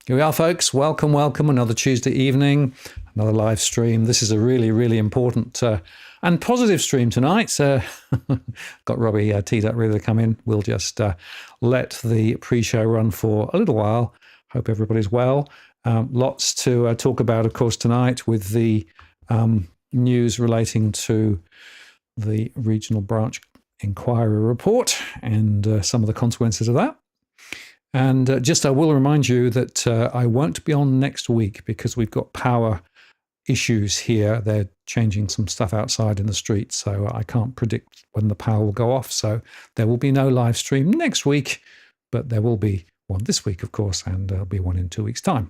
Here we are, folks. Welcome, welcome. Another Tuesday evening, another live stream. This is a really, really important and positive stream tonight. Got Robbie teed up, ready to come in. We'll just let the pre-show run for a little while. Hope everybody's well. Lots to talk about, of course, tonight with the news relating to the regional branch inquiry report and some of the consequences of that. And I will remind you that I won't be on next week because we've got power issues here. They're changing some stuff outside in the street, so I can't predict when the power will go off. So there will be no live stream next week, but there will be one this week, of course, and there'll be one in 2 weeks' time.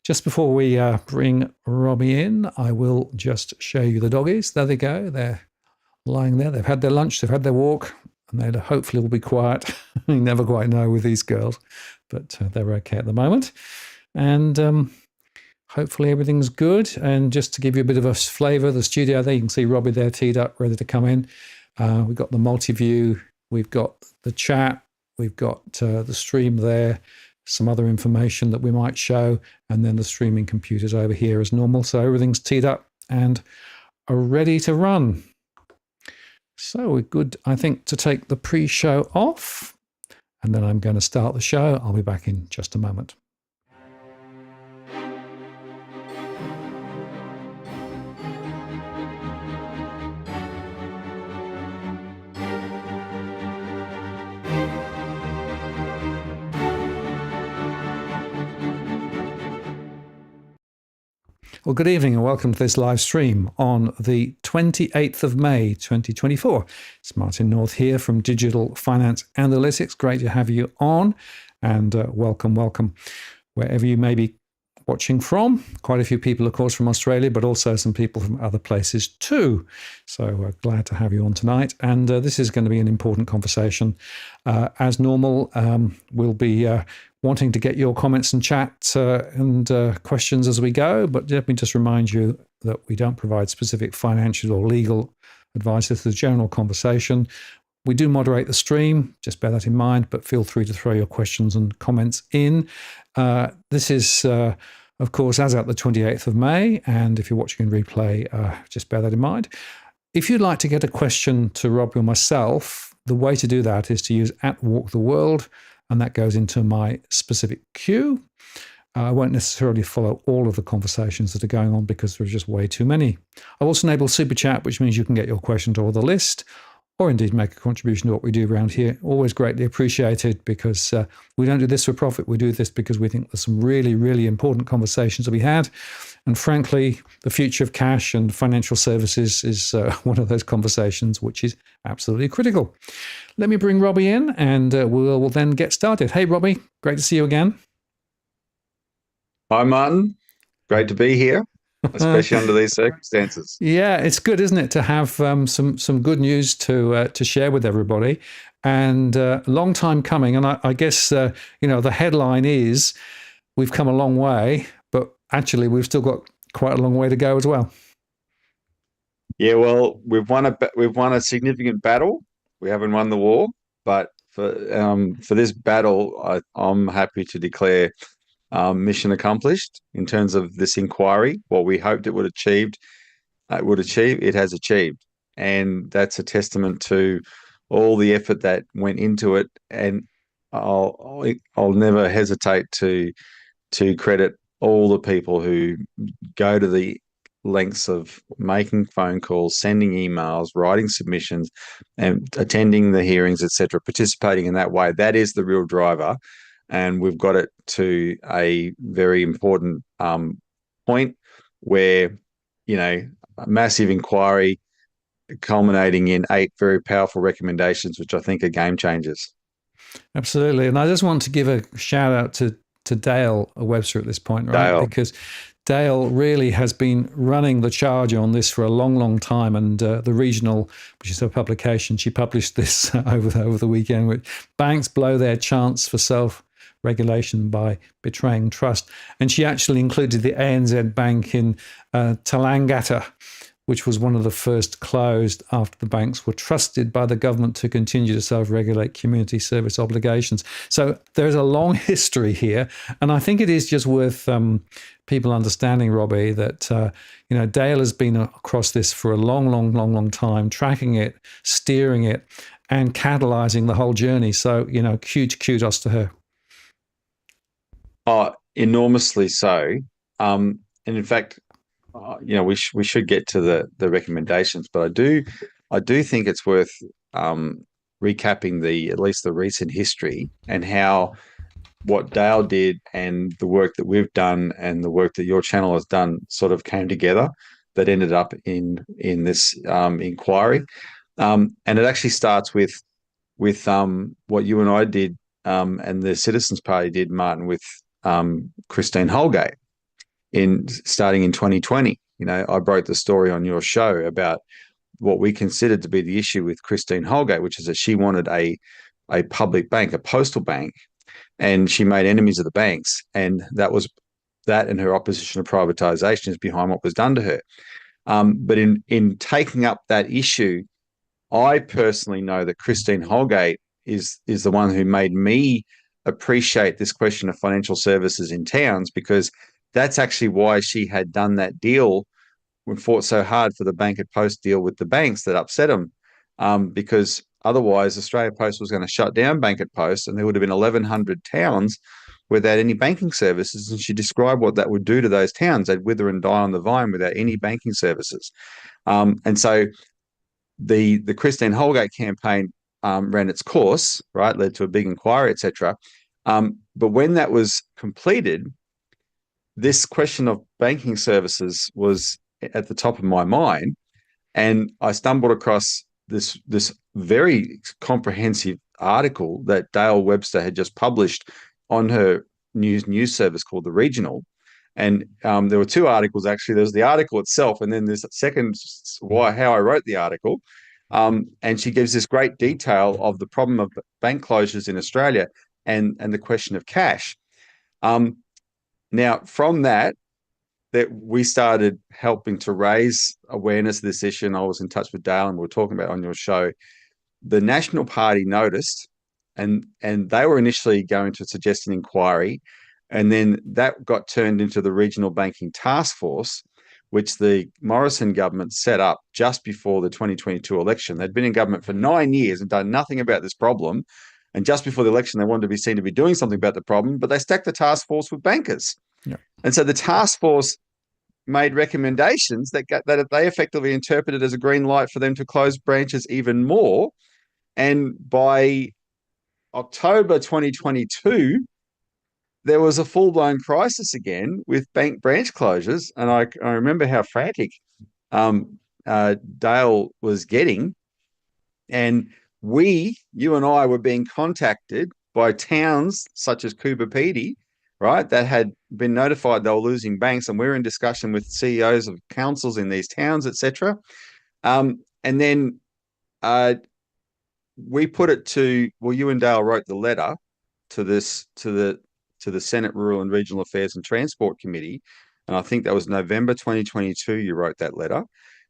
Just before we bring Robbie in, I will just show you the doggies. There they go. They're lying there. They've had their lunch. They've had their walk. And they hopefully will be quiet. You never quite know with these girls, but they're okay at the moment. And hopefully everything's good. And just to give you a bit of a flavour of the studio there, you can see Robbie there teed up, ready to come in. We've got the multi-view, we've got the chat, we've got the stream there, some other information that we might show, and then the streaming computers over here as normal. So everything's teed up and are ready to run. So we're good, I think, to take the pre-show off, and then I'm going to start the show. I'll be back in just a moment. Well, good evening and welcome to this live stream on the 28th of May, 2024. It's Martin North here from Digital Finance Analytics. Great to have you on, and welcome wherever you may be watching from. Quite a few people, of course, from Australia, but also some people from other places too. So glad to have you on tonight. And this is going to be an important conversation. As normal, we'll be wanting to get your comments and chat and questions as we go. But let me just remind you that we don't provide specific financial or legal advice. This is a general conversation. We do moderate the stream, just bear that in mind, but feel free to throw your questions and comments in. This is, of course, as at the 28th of May, and if you're watching in replay, just bear that in mind. If you'd like to get a question to Robbie or myself, the way to do that is to use @WalkTheWorld, and that goes into my specific queue. I won't necessarily follow all of the conversations that are going on because there are just way too many. I've also enabled Super Chat, which means you can get your question to the list, or indeed make a contribution to what we do around here. Always greatly appreciated, because we don't do this for profit. We do this because we think there's some really, really important conversations to be had. And frankly, the future of cash and financial services is one of those conversations which is absolutely critical. Let me bring Robbie in, and we'll then get started. Hey, Robbie, great to see you again. Hi, Martin. Great to be here, especially under these circumstances. Yeah, it's good, isn't it, to have some good news to share with everybody. and a long time coming. And I guess, the headline is we've come a long way, but actually we've still got quite a long way to go as well. Yeah, well, we've won a significant battle. We haven't won the war, but for this battle, I'm happy to declare mission accomplished in terms of this inquiry. What we hoped it has achieved, and that's a testament to all the effort that went into it. And I'll never hesitate to credit all the people who go to the lengths of making phone calls, sending emails, writing submissions, and attending the hearings, etc., participating in that way. That is the real driver. And we've got it to a very important point where, a massive inquiry culminating in 8 very powerful recommendations, which I think are game changers. Absolutely. And I just want to give a shout out to Dale Webster at this point, right? Dale. Because Dale really has been running the charge on this for a long, long time. And the Regional, which is her publication, she published this over the weekend, which banks blow their chance for self-regulation by betraying trust. And she actually included the ANZ Bank in Talangata, which was one of the first closed after the banks were trusted by the government to continue to self-regulate community service obligations. So there's a long history here. And I think it is just worth people understanding, Robbie, that Dale has been across this for a long time, tracking it, steering it, and catalyzing the whole journey. So, huge kudos to her. Oh, enormously so. And in fact, we should get to the recommendations, but I do think it's worth recapping at least the recent history and how what Dale did and the work that we've done and the work that your channel has done sort of came together that ended up in this inquiry. And it actually starts with what you and I did and the Citizens Party did, Martin, with Christine Holgate starting in 2020. I broke the story on your show about what we considered to be the issue with Christine Holgate, which is that she wanted a public bank, a postal bank, and she made enemies of the banks. And that and her opposition to privatisation is behind what was done to her. But in taking up that issue, I personally know that Christine Holgate is the one who made me appreciate this question of financial services in towns, because that's actually why she had done that deal and fought so hard for the bank at post deal with the banks that upset them, because otherwise Australia Post was going to shut down bank at post and there would have been 1,100 towns without any banking services. And she described what that would do to those towns. They'd wither and die on the vine without any banking services. And so the Christine Holgate campaign ran its course, right, led to a big inquiry, etc. But when that was completed, this question of banking services was at the top of my mind, and I stumbled across this very comprehensive article that Dale Webster had just published on her news service called The Regional. And there were 2 articles, actually. There was the article itself, and then there's second how I wrote the article. And she gives this great detail of the problem of bank closures in Australia and the question of cash. Now, from that we started helping to raise awareness of this issue, and I was in touch with Dale, and we were talking about it on your show. The National Party noticed, and they were initially going to suggest an inquiry, and then that got turned into the Regional Banking Task Force, which the Morrison government set up just before the 2022 election. They'd been in government for 9 years and done nothing about this problem. And just before the election, they wanted to be seen to be doing something about the problem, but they stacked the task force with bankers. Yeah. And so the task force made recommendations that they effectively interpreted as a green light for them to close branches even more. And by October 2022, there was a full-blown crisis again with bank branch closures. And I remember how frantic Dale was getting. And you and I were being contacted by towns such as Coober Pedy, right, that had been notified they were losing banks, and we're in discussion with CEOs of councils in these towns, etc. And then we put it to, well, you and Dale wrote the letter to this to the Senate Rural and Regional Affairs and Transport Committee, and I think that was November 2022. You wrote that letter.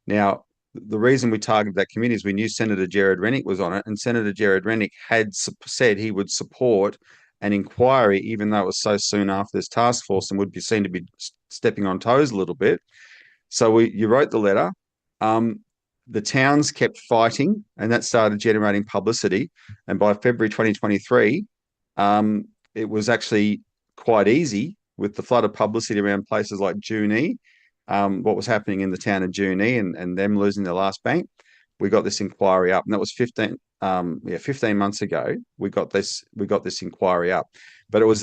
Now, the reason we targeted that committee is we knew Senator Jared Rennick was on it, and Senator Jared Rennick had said he would support an inquiry, even though it was so soon after this task force and would be seen to be stepping on toes a little bit. So you wrote the letter. The towns kept fighting, and that started generating publicity. And by February 2023, it was actually quite easy with the flood of publicity around places like Junee, what was happening in the town of Junee and them losing their last bank. We got this inquiry up, and that was 15 months ago. We got this inquiry up. But it was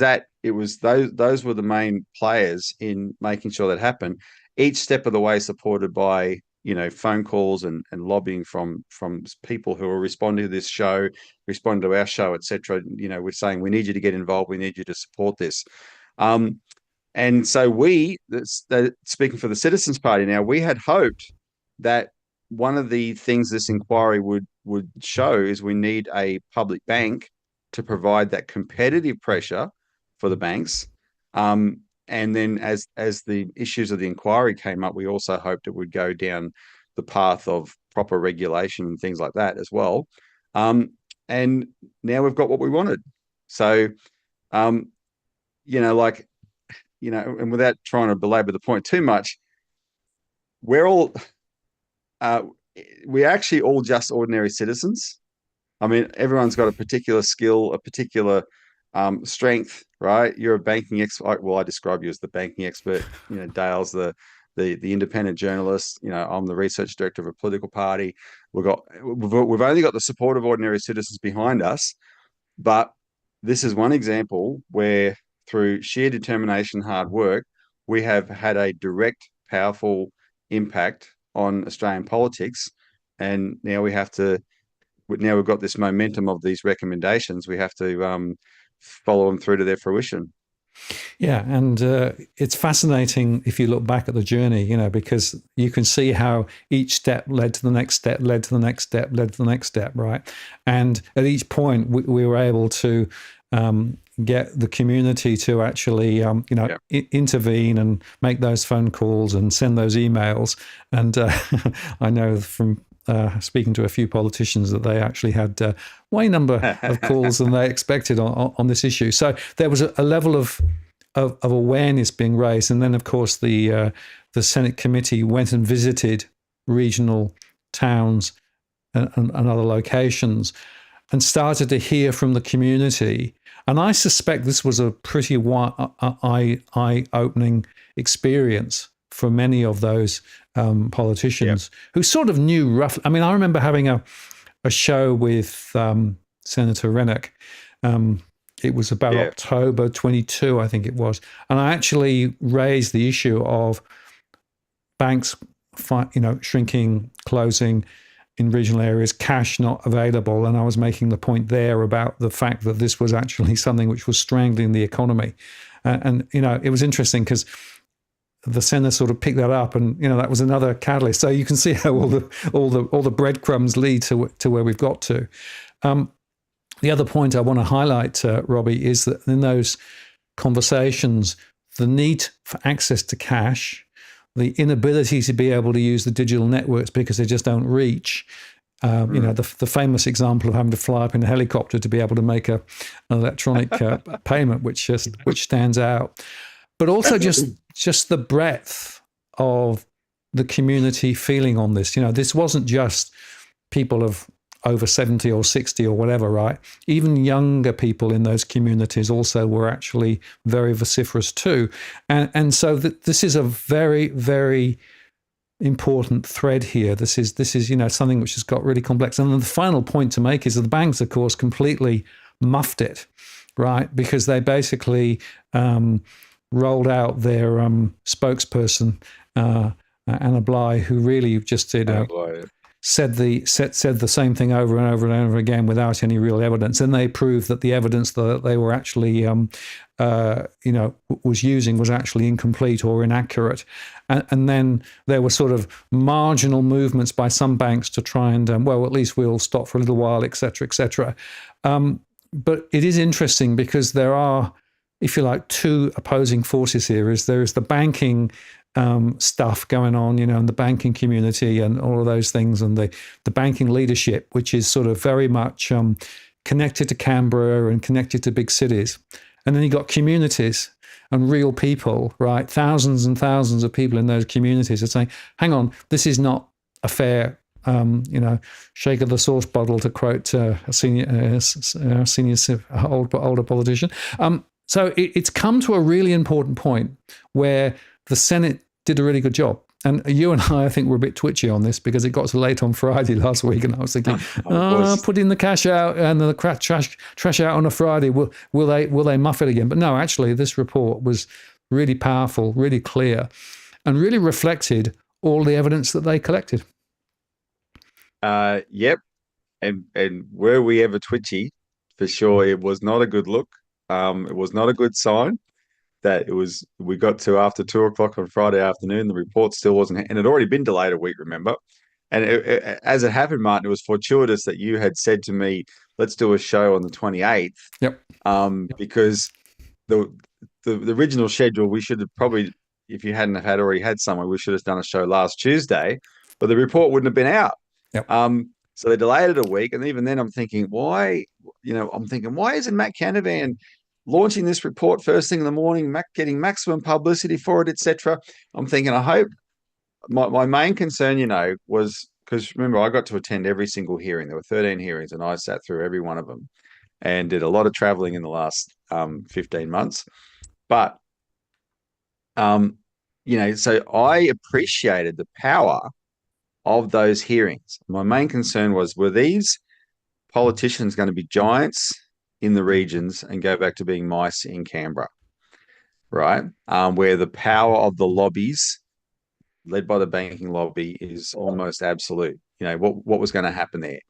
those were the main players in making sure that happened. Each step of the way supported by phone calls and lobbying from people who are responding to this show, responding to our show, etc. We're saying we need you to get involved, we need you to support this. And so speaking for the Citizens Party now, we had hoped that one of the things this inquiry would show is we need a public bank to provide that competitive pressure for the banks. And then as the issues of the inquiry came up, we also hoped it would go down the path of proper regulation and things like that as well. And now we've got what we wanted. So, and without trying to belabor the point too much, we're actually all just ordinary citizens. I mean, everyone's got a particular skill, a particular strength, right? You're a banking expert. Well, I describe you as the banking expert. Dale's the independent journalist. I'm the research director of a political party. We've only got the support of ordinary citizens behind us, but this is one example where through sheer determination, hard work, we have had a direct, powerful impact on Australian politics. And now we've got this momentum of these recommendations. We have to follow them through to their fruition. Yeah, and it's fascinating if you look back at the journey, because you can see how each step led to the next step, led to the next step, led to the next step, right? And at each point, we were able to get the community to actually, intervene and make those phone calls and send those emails. And I know from speaking to a few politicians that they actually had way number of calls than they expected on this issue. So there was a level of awareness being raised. And then, of course, the Senate committee went and visited regional towns and other locations and started to hear from the community. And I suspect this was a pretty eye-opening experience for many of those politicians who sort of knew roughly. I mean, I remember having a show with Senator Rennick. It was about October 22, I think it was. And I actually raised the issue of banks, shrinking, closing in regional areas, cash not available. And I was making the point there about the fact that this was actually something which was strangling the economy. And it was interesting because the Senate sort of picked that up, and that was another catalyst. So you can see how all the breadcrumbs lead to where we've got to. The other point I want to highlight, Robbie, is that in those conversations, the need for access to cash, the inability to be able to use the digital networks because they just don't reach. The famous example of having to fly up in a helicopter to be able to make an electronic payment, which stands out. But also just the breadth of the community feeling on this. This wasn't just people of over 70 or 60 or whatever, right? Even younger people in those communities also were actually very vociferous too. And so this is a very, very important thread here. This is something which has got really complex. And then the final point to make is that the banks, of course, completely muffed it, right? Because they basically rolled out their spokesperson, Anna Bligh, who really just did said the same thing over and over and over again without any real evidence. And they proved that the evidence that they were actually, was using was actually incomplete or inaccurate. And then there were sort of marginal movements by some banks to try and, at least we'll stop for a little while, et cetera, et cetera. But it is interesting because there are, if you like, two opposing forces here. There is the banking stuff going on, in the banking community and all of those things, and the banking leadership, which is sort of very much connected to Canberra and connected to big cities. And then you got communities and real people, right? Thousands and thousands of people in those communities are saying, hang on, this is not a fair, shake of the sauce bottle, to quote a senior older politician. So it's come to a really important point where the Senate did a really good job. And you and I think, were a bit twitchy on this because it got so late on Friday last week, and I was thinking, putting the cash out and the trash out on a Friday, will they muff it again? But no, actually, this report was really powerful, really clear, and really reflected all the evidence that they collected. Yep. And were we ever twitchy? For sure, it was not a good look. It was not a good sign. That we got to after 2:00 on Friday afternoon, the report still wasn't, and it had already been delayed a week, remember? And as it happened, Martin, it was fortuitous that you had said to me, let's do a show on the 28th. Yep. Because the original schedule, we should have probably, if you hadn't have already had someone, we should have done a show last Tuesday, but the report wouldn't have been out. Yep. So they delayed it a week. And even then I'm thinking, why isn't Matt Canavan launching this report first thing in the morning, getting maximum publicity for it, etc. I'm thinking, I hope. My main concern, was because remember, I got to attend every single hearing. There were 13 hearings, and I sat through every one of them, and did a lot of traveling in the last 15 months. But so I appreciated the power of those hearings. My main concern was, were these politicians going to be giants in the regions and go back to being mice in Canberra, right? Where the power of the lobbies, led by the banking lobby, is almost absolute. What was going to happen there,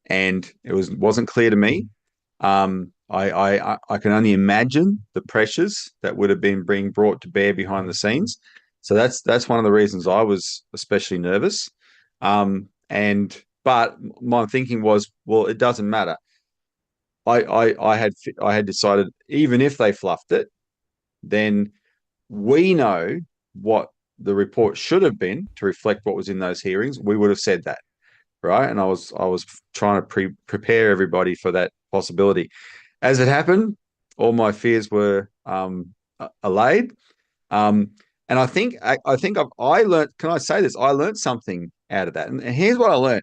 and it wasn't clear to me. I can only imagine the pressures that would have been being brought to bear behind the scenes. So that's one of the reasons I was especially nervous. But my thinking was, well, it doesn't matter. I had decided, even if they fluffed it, then we know what the report should have been to reflect what was in those hearings. We would have said that, right? And I was trying to prepare everybody for that possibility. As it happened, all my fears were allayed. And I think I learned. Can I say this? I learned something out of that, and here's what I learned.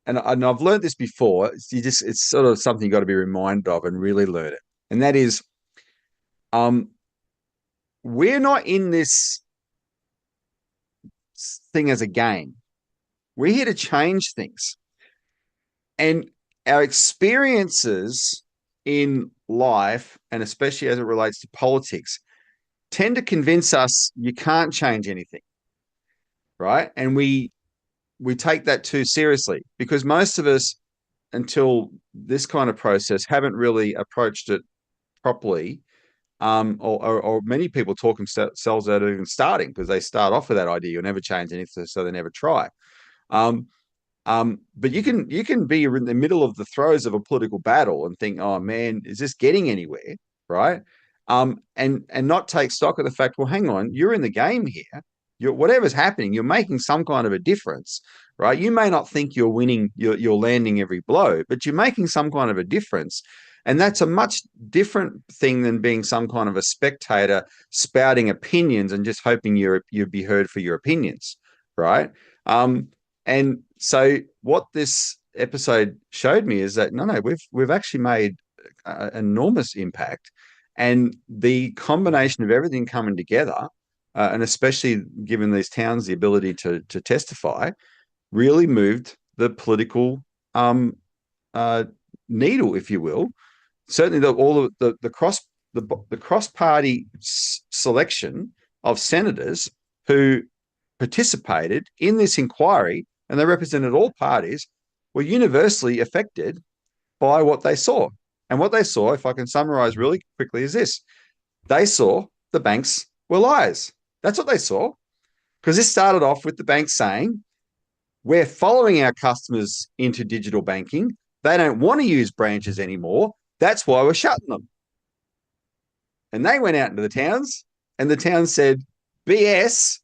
And I've learned this before. It's sort of something you got to be reminded of and really learn it. And that is, we're not in this thing as a game. We're here to change things. And our experiences in life, and especially as it relates to politics, tend to convince us you can't change anything, right? And we take that too seriously, because most of us, until this kind of process, haven't really approached it properly. Or many people talk themselves out of even starting, because they start off with that idea you'll never change anything, so they never try. But you can be in the middle of the throes of a political battle and think, oh man, is this getting anywhere, right? And not take stock of the fact, well, hang on, you're in the game here. Whatever's happening, you're making some kind of a difference, right? You may not think you're winning, you're landing every blow, but you're making some kind of a difference. And that's a much different thing than being some kind of a spectator spouting opinions and just hoping you'd be heard for your opinions, right? And so what this episode showed me is that no, we've actually made an enormous impact, and the combination of everything coming together, and especially giving these towns the ability to testify, really moved the political needle, if you will. Certainly, the cross-party selection of senators who participated in this inquiry and they represented all parties, were universally affected by what they saw. And what they saw, if I can summarize really quickly, is this. They saw the banks were liars. That's what they saw. Because this started off with the banks saying, we're following our customers into digital banking. They don't want to use branches anymore. That's why we're shutting them. And they went out into the towns, and the towns said, BS,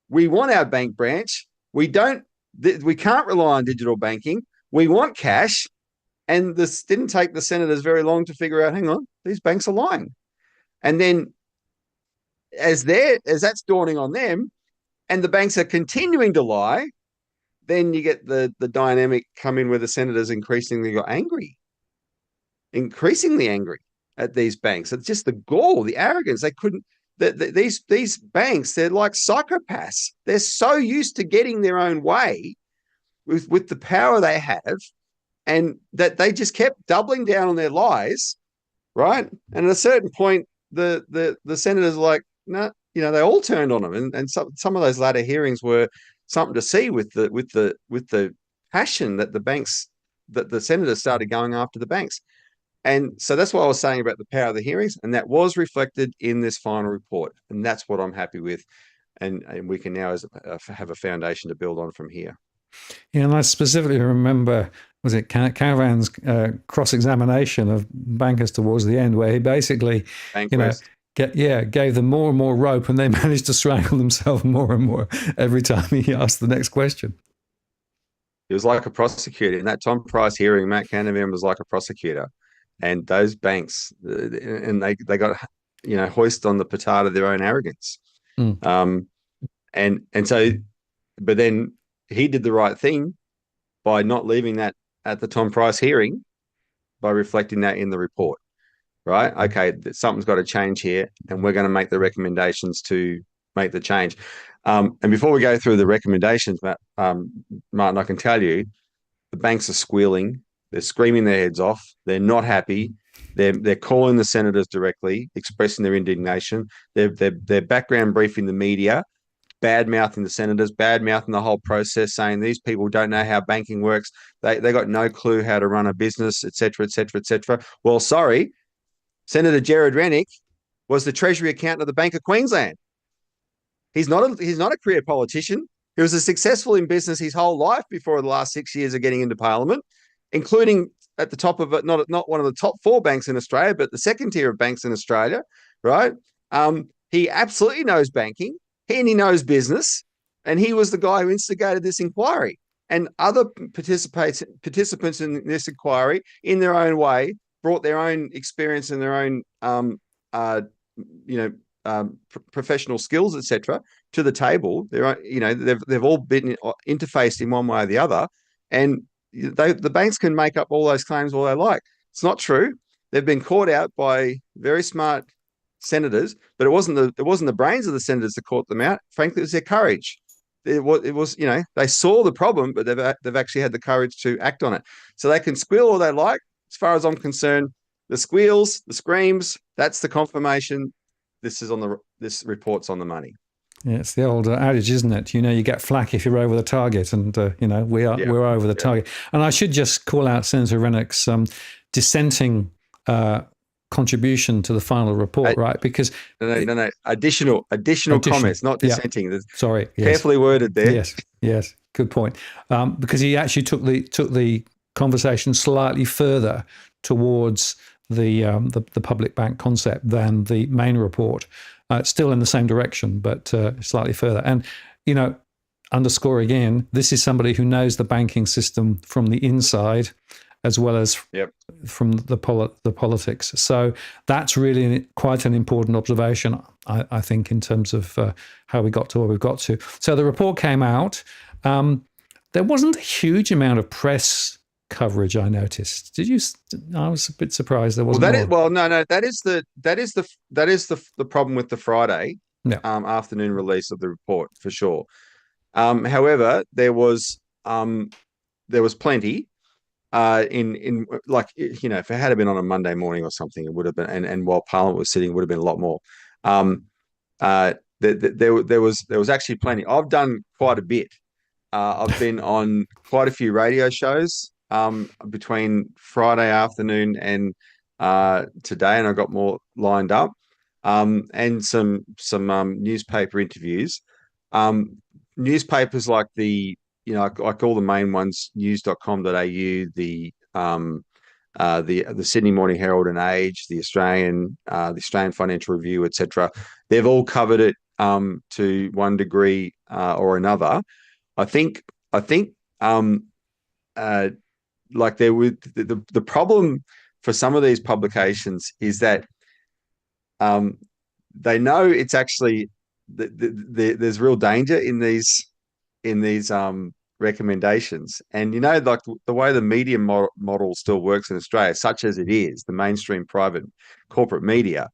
we want our bank branch. We can't rely on digital banking. We want cash. And this didn't take the senators very long to figure out, hang on, these banks are lying. And then as that's dawning on them, and the banks are continuing to lie, then you get the dynamic come in where the senators increasingly got increasingly angry at these banks. It's just the gall, the arrogance. They couldn't. These banks, they're like psychopaths. They're so used to getting their own way with the power they have, and that they just kept doubling down on their lies, right? And at a certain point, the senators are like, no, they all turned on them, and some of those latter hearings were something to see with the passion that the senators started going after the banks. And so that's what I was saying about the power of the hearings, and that was reflected in this final report, and that's what I'm happy with, and we can now have a foundation to build on from here. Yeah, and I specifically remember, was it Caravan's cross-examination of bankers towards the end, where he basically, gave them more and more rope, and they managed to strangle themselves more and more every time he asked the next question. He was like a prosecutor. In that Tom Price hearing, Matt Canavan was like a prosecutor. And those banks, and they got, hoist on the petard of their own arrogance. And so, but then he did the right thing by not leaving that at the Tom Price hearing, by reflecting that in the report, right? Okay, something's got to change here, and we're going to make the recommendations to make the change. And before we go through the recommendations, Martin, I can tell you, the banks are squealing. They're screaming their heads off. They're not happy. They're calling the senators directly, expressing their indignation. They're background briefing the media, bad-mouthing the senators, bad-mouthing the whole process, saying these people don't know how banking works. They got no clue how to run a business, et cetera, et cetera, et cetera. Well, sorry, Senator Jared Rennick was the Treasury accountant of the Bank of Queensland. He's not a career politician. He was successful in business his whole life before the last 6 years of getting into Parliament, including at the top of it, not one of the top 4 banks in Australia, but the second tier of banks in Australia, right? He absolutely knows banking, and he knows business, and he was the guy who instigated this inquiry. And other participants in this inquiry, in their own way, brought their own experience and their own, professional skills, etc., to the table. They've all been interfaced in one way or the other, and the banks can make up all those claims all they like. It's not true. They've been caught out by very smart senators, but it wasn't the brains of the senators that caught them out. Frankly, it was their courage. It was they saw the problem, but they've actually had the courage to act on it. So they can squeal all they like. As far as I'm concerned, the squeals, the screams, that's the confirmation. This report's on the money. Yeah, it's the old adage, isn't it? You get flack if you're over the target, and we're over the target. And I should just call out Senator Rennick's dissenting contribution to the final report, right? Because no, additional comments, not dissenting. Yeah. Sorry, yes. Carefully worded there. Yes, good point. Because he actually took the conversation slightly further towards the public bank concept than the main report. Still in the same direction, but slightly further. And, underscore again, this is somebody who knows the banking system from the inside as well as from the politics. So that's really quite an important observation, I think, in terms of how we got to where we've got to. So the report came out. There wasn't a huge amount of press coverage, I noticed. Did you? I was a bit surprised there wasn't. That is the problem with the Friday afternoon release of the report, for sure. However, there was plenty. In like, if it had been on a Monday morning or something, it would have been, and while Parliament was sitting, it would have been a lot more. There was actually plenty. I've done quite a bit I've been on quite a few radio shows between Friday afternoon and today, and I've got more lined up, and some newspaper interviews. Um, Newspapers like like all the main ones, news.com.au, the Sydney Morning Herald and Age, the Australian Financial Review, etc. They've all covered it to one degree or another. I think I think uh, like there with the problem for some of these publications is that um, they know it's actually there's real danger in these recommendations. And like the way the media model still works in Australia, such as it is, the mainstream private corporate media,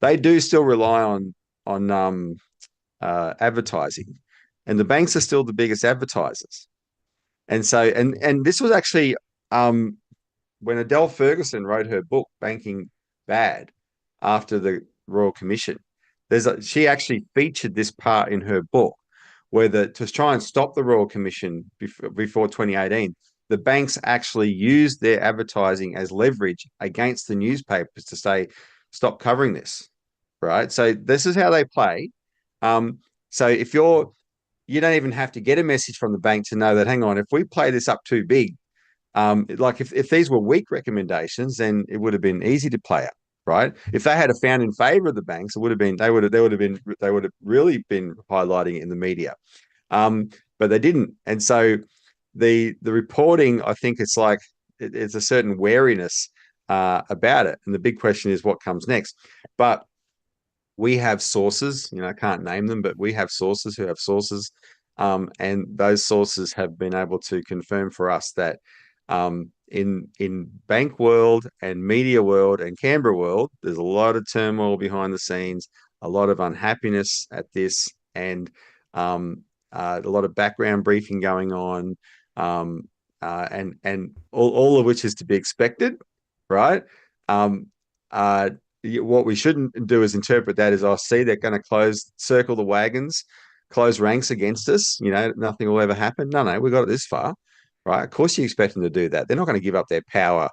they do still rely on advertising, and the banks are still the biggest advertisers. And so, and this was actually um, when Adele Ferguson wrote her book Banking Bad after the Royal Commission. She actually featured this part in her book where to try and stop the Royal Commission before 2018, the banks actually used their advertising as leverage against the newspapers to say, stop covering this, right? So this is how they play. So if you don't even have to get a message from the bank to know that, hang on, if we play this up too big, like if these were weak recommendations, then it would have been easy to play up, right? If they had a found in favor of the banks, it would have been they would have really been highlighting it in the media, but they didn't. And so the reporting, I think it's like it's a certain wariness about it, and the big question is what comes next. But we have sources, I can't name them, but we have sources who have sources, and those sources have been able to confirm for us that in bank world and media world and Canberra world, there's a lot of turmoil behind the scenes, a lot of unhappiness at this, and a lot of background briefing going on, and all of which is to be expected, right? Um, uh, what we shouldn't do is interpret that as, see, they're going to circle the wagons, close ranks against us. Nothing will ever happen. No, we got it this far, right? Of course, you expect them to do that. They're not going to give up their power,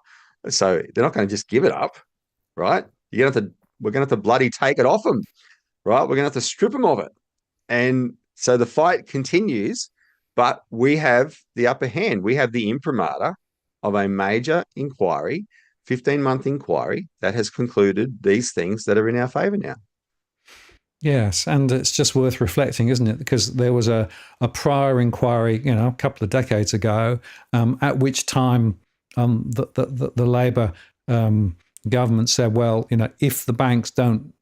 so they're not going to just give it up, right? We're going to have to bloody take it off them, right? We're going to have to strip them of it, and so the fight continues. But we have the upper hand. We have the imprimatur of a major inquiry, 15-month inquiry that has concluded these things that are in our favour now. Yes, and it's just worth reflecting, isn't it? Because there was a prior inquiry, a couple of decades ago, at which time the Labor government said, well, if the banks don't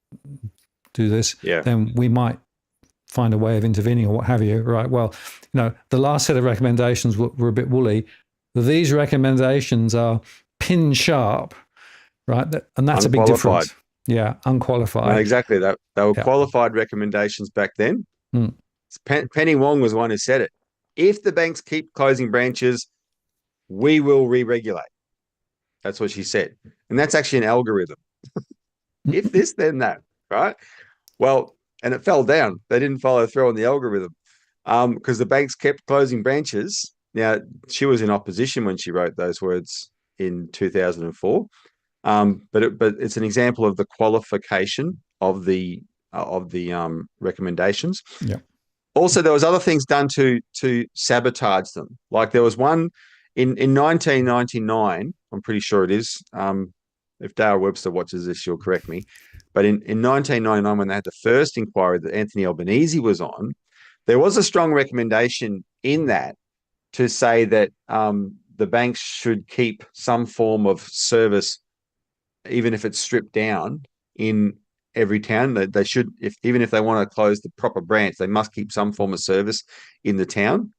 do this, then we might find a way of intervening or what have you, right? Well, the last set of recommendations were a bit woolly. These recommendations are pin sharp, right? And that's a big difference. Yeah, unqualified. No, exactly. They were qualified recommendations back then. Penny Wong was one who said it. If the banks keep closing branches, we will re-regulate. That's what she said. And that's actually an algorithm. If this, then that, right? Well, and it fell down. They didn't follow through on the algorithm because the banks kept closing branches. Now, she was in opposition when she wrote those words in 2004. But it's an example of the qualification of the recommendations. Yeah. Also, there was other things done to sabotage them. Like there was one in 1999. I'm pretty sure it is. If Dale Webster watches this, she'll correct me. But in 1999, when they had the first inquiry that Anthony Albanese was on, there was a strong recommendation in that to say that the banks should keep some form of service, even if it's stripped down, in every town. They should, even if they want to close the proper branch, they must keep some form of service in the town.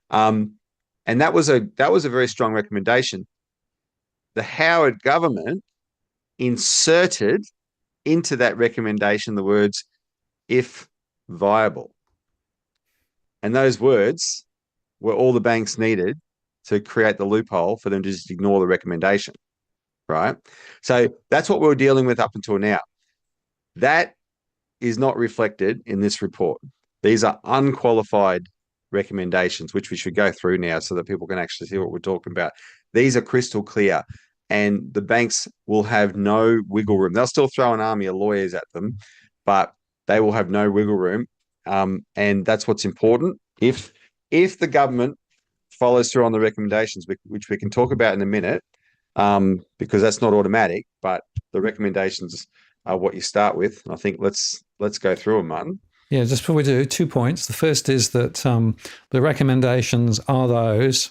And that was a very strong recommendation. The Howard government inserted into that recommendation the words, if viable. And those words were all the banks needed to create the loophole for them to just ignore the recommendation, right? So that's what we were dealing with up until now. That is not reflected in this report. These are unqualified recommendations, which we should go through now so that people can actually see what we're talking about. These are crystal clear, and the banks will have no wiggle room. They'll still throw an army of lawyers at them, but they will have no wiggle room. And that's what's important. If the government follows through on the recommendations, which we can talk about in a minute, because that's not automatic, but the recommendations are what you start with. I think let's go through them, Martin. Yeah, just before we do, 2 points. The first is that the recommendations are those.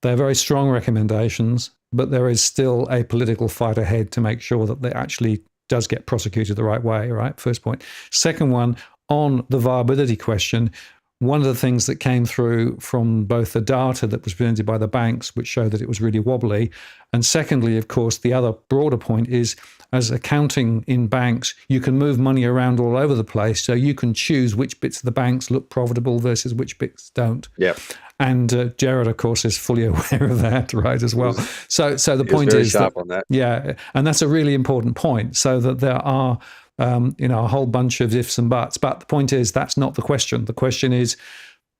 They're very strong recommendations, but there is still a political fight ahead to make sure that they actually does get prosecuted the right way, right? First point. Second one, on the viability question, one of the things that came through from both the data that was presented by the banks, which showed that it was really wobbly, and secondly, of course, the other broader point is, as accounting in banks, you can move money around all over the place, so you can choose which bits of the banks look profitable versus which bits don't. Yeah. And Jared, of course, is fully aware of that, right, as well. So the point is sharp on that. Yeah, and that's a really important point, so that there are a whole bunch of ifs and buts. But the point is, that's not the question. The question is,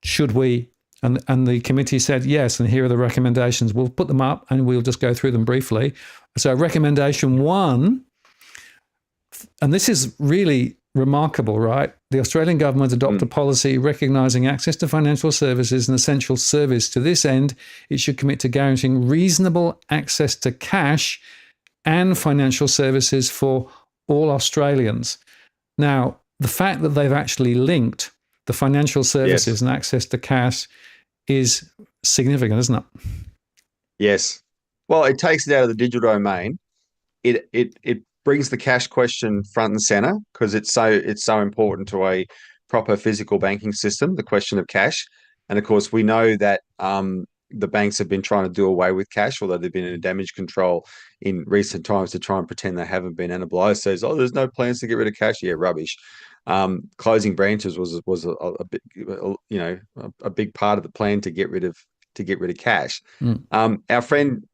should we? And the committee said yes, and here are the recommendations. We'll put them up and we'll just go through them briefly. So recommendation 1, and this is really remarkable, right? The Australian government adopt a policy recognising access to financial services an essential service. To this end, it should commit to guaranteeing reasonable access to cash and financial services for all Australians. Now, the fact that they've actually linked the financial services and access to cash is significant, isn't it? Yes. Well, it takes it out of the digital domain. It brings the cash question front and center because it's so important to a proper physical banking system, the question of cash. And of course, we know that the banks have been trying to do away with cash, although they've been in a damage control in recent times to try and pretend they haven't been. Annabelle says, there's no plans to get rid of cash. Yeah, rubbish. Closing branches was a big part of the plan to get rid of cash. Our friend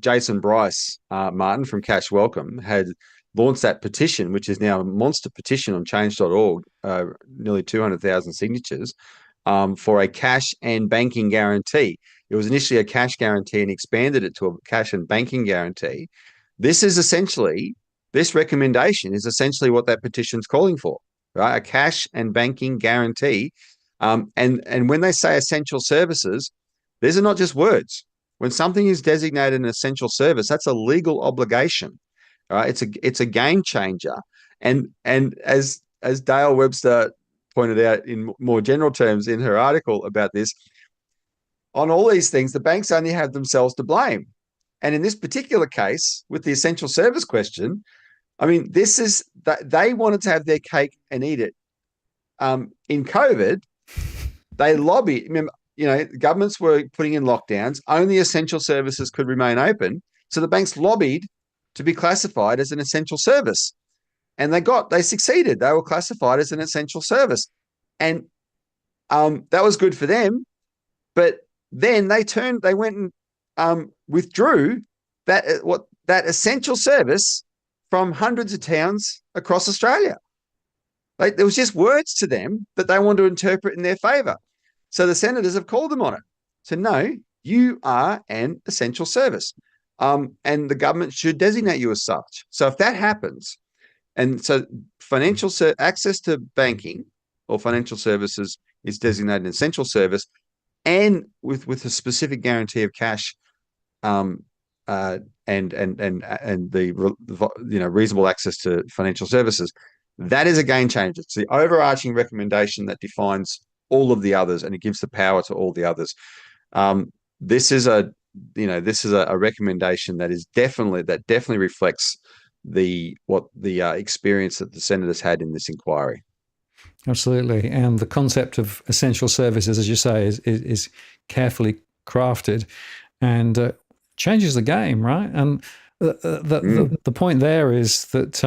Jason Bryce, Martin from Cash Welcome, had launched that petition, which is now a monster petition on change.org, nearly 200,000 signatures, for a cash and banking guarantee. It was initially a cash guarantee and expanded it to a cash and banking guarantee. This recommendation is essentially what that petition's calling for, right? A cash and banking guarantee. And when they say essential services, these are not just words. When something is designated an essential service, that's a legal obligation. Right? It's a game changer. And as Dale Webster pointed out in more general terms in her article about this, on all these things, the banks only have themselves to blame. And in this particular case, with the essential service question, I mean, this is that they wanted to have their cake and eat it. In COVID, they lobbied. Remember, governments were putting in lockdowns. Only essential services could remain open. So the banks lobbied to be classified as an essential service. And they succeeded. They were classified as an essential service. And that was good for them. But then they went and withdrew that essential service from hundreds of towns across Australia. There was just words to them that they wanted to interpret in their favour. So the senators have called them on it. So no, you are an essential service. And the government should designate you as such. So if that happens, and so financial access to banking or financial services is designated an essential service, and with a specific guarantee of cash, and the reasonable access to financial services, that is a game changer. It's the overarching recommendation that defines all of the others, and it gives the power to all the others. This is a recommendation that definitely reflects the experience that the senators had in this inquiry. Absolutely, and the concept of essential services, as you say, is carefully crafted and changes the game, right? And the point there is that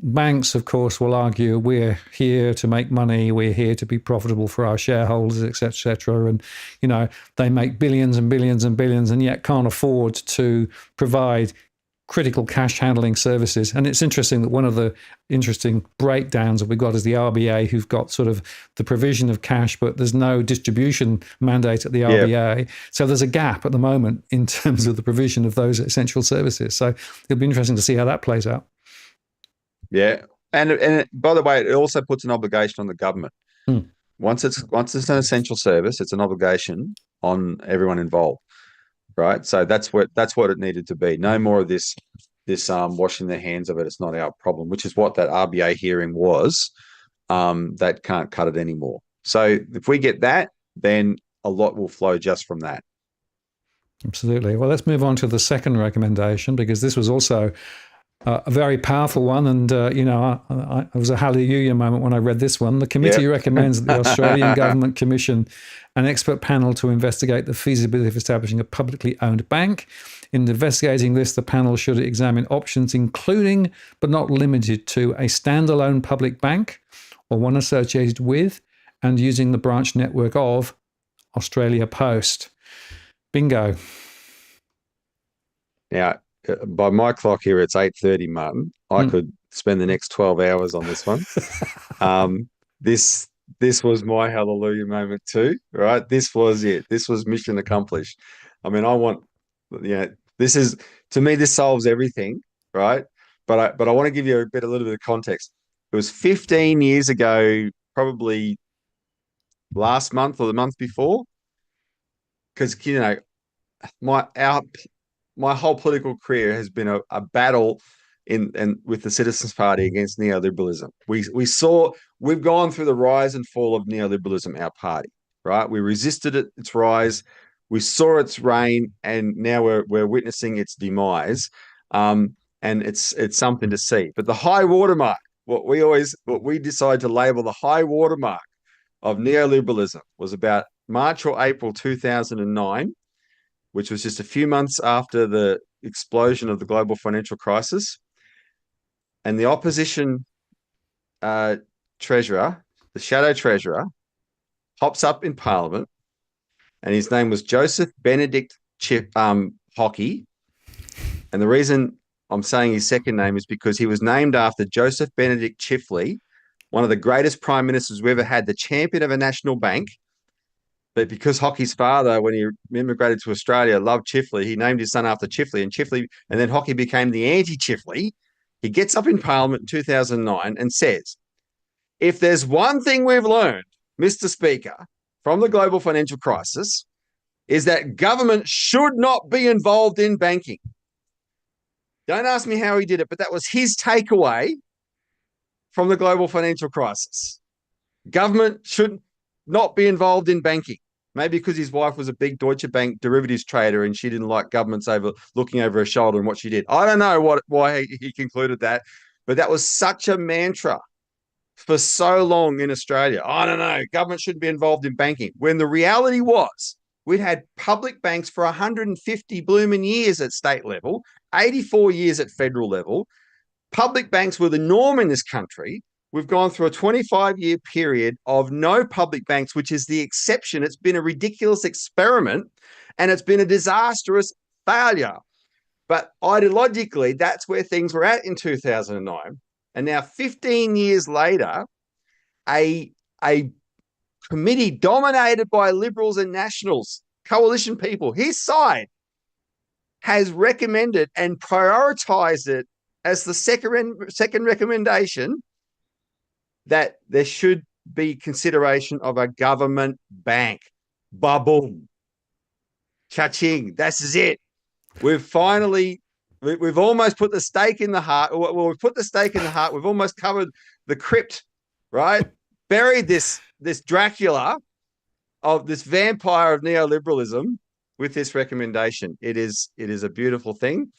banks, of course, will argue we're here to make money, we're here to be profitable for our shareholders, et cetera, and they make billions and billions and billions, and yet can't afford to provide critical cash handling services. And it's interesting that one of the interesting breakdowns that we've got is the RBA, who've got sort of the provision of cash, but there's no distribution mandate at the RBA. So there's a gap at the moment in terms of the provision of those essential services. So it'll be interesting to see how that plays out. Yeah. And by the way, it also puts an obligation on the government. Once it's an essential service, it's an obligation on everyone involved. Right. So that's what it needed to be. No more of this washing their hands of it. It's not our problem, which is what that RBA hearing was. That can't cut it anymore. So if we get that, then a lot will flow just from that. Absolutely. Well, let's move on to the second recommendation, because this was also a very powerful one. And, it was a hallelujah moment when I read this one. The committee recommends that the Australian Government commission an expert panel to investigate the feasibility of establishing a publicly owned bank. In investigating this, the panel should examine options including, but not limited to, a standalone public bank or one associated with and using the branch network of Australia Post. Bingo. Now, by my clock here, it's 8:30, Martin. I could spend the next 12 hours on this one. This was my hallelujah moment too, right? This was it. This was mission accomplished. I mean, this is, to me, this solves everything, right? But I want to give you a little bit of context. It was 15 years ago, probably last month or the month before, because my whole political career has been a battle with the Citizens Party against neoliberalism. We've gone through the rise and fall of neoliberalism, our party, right? We resisted its rise, we saw its reign, and now we're witnessing its demise. And it's something to see. But the high watermark, what we decided to label the high watermark of neoliberalism, was about March or April 2009. Which was just a few months after the explosion of the global financial crisis. And the opposition treasurer, the shadow treasurer, hops up in Parliament, and his name was Joseph Benedict Hockey. And the reason I'm saying his second name is because he was named after Joseph Benedict Chifley, one of the greatest prime ministers we ever had, the champion of a national bank. But because Hockey's father, when he immigrated to Australia, loved Chifley, he named his son after Chifley, and then Hockey became the anti-Chifley. He gets up in Parliament in 2009 and says, if there's one thing we've learned, Mr. Speaker, from the global financial crisis, is that government should not be involved in banking. Don't ask me how he did it, but that was his takeaway from the global financial crisis. Government should not be involved in banking. Maybe because his wife was a big Deutsche Bank derivatives trader and she didn't like governments looking over her shoulder and what she did. I don't know why he concluded that, but that was such a mantra for so long in Australia. I don't know, government shouldn't be involved in banking. When the reality was we'd had public banks for 150 blooming years at state level, 84 years at federal level. Public banks were the norm in this country. We've gone through a 25-year period of no public banks, which is the exception. It's been a ridiculous experiment and it's been a disastrous failure. But ideologically, that's where things were at in 2009. And now 15 years later, a committee dominated by Liberals and Nationals, coalition people, his side, has recommended and prioritised it as the second recommendation that there should be consideration of a government bank. Ba-boom. Cha-ching. That's it. We've almost put the stake in the heart. Well, we've put the stake in the heart. We've almost covered the crypt, right? Buried this Dracula of this vampire of neoliberalism with this recommendation. It is a beautiful thing.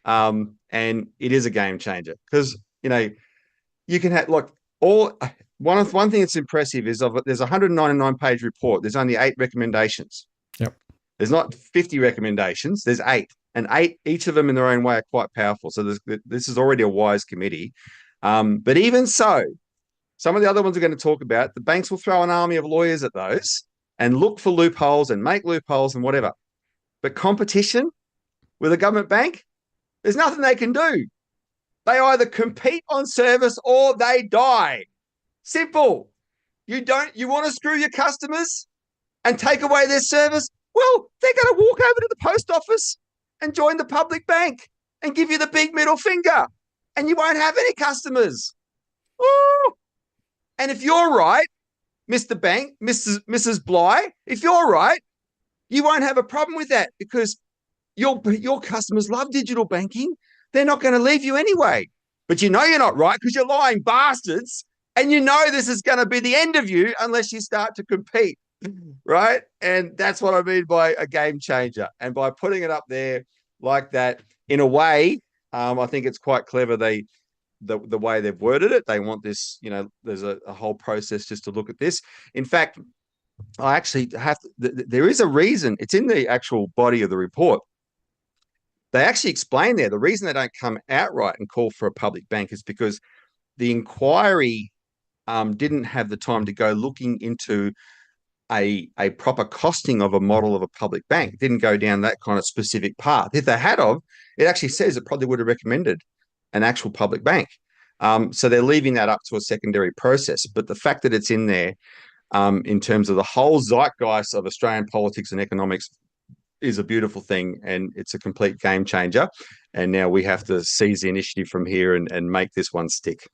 And it is a game changer because, you can have one thing that's impressive is there's a 199-page report. There's only 8 recommendations. Yep. There's not 50 recommendations. There's 8, and 8, each of them in their own way, are quite powerful. So this is already a wise committee. But even so, some of the other ones we're going to talk about, the banks will throw an army of lawyers at those and look for loopholes and make loopholes and whatever. But competition with a government bank, There's nothing they can do. They either compete on service or they die. Simple. You want to screw your customers and take away their service? Well, they're going to walk over to the post office and join the public bank and give you the big middle finger, and you won't have any customers. Ooh. And if you're right, Mr. Bank, Mrs. Bly, if you're right, you won't have a problem with that because your customers love digital banking. They're not going to leave you anyway. But you know you're not right because you're lying bastards, and you know this is going to be the end of you unless you start to compete, right? And that's what I mean by a game changer. And by putting it up there like that, in a way, I think it's quite clever. The way they've worded it, they want this, there's a whole process just to look at this. In fact, I actually there is a reason. It's in the actual body of the report. They actually explain there the reason they don't come outright and call for a public bank is because the inquiry didn't have the time to go looking into a proper costing of a model of a public bank. It didn't go down that kind of specific path. If they had of, it actually says it probably would have recommended an actual public bank. So they're leaving that up to a secondary process. But the fact that it's in there in terms of the whole zeitgeist of Australian politics and economics is a beautiful thing, and it's a complete game changer. And now we have to seize the initiative from here and make this one stick.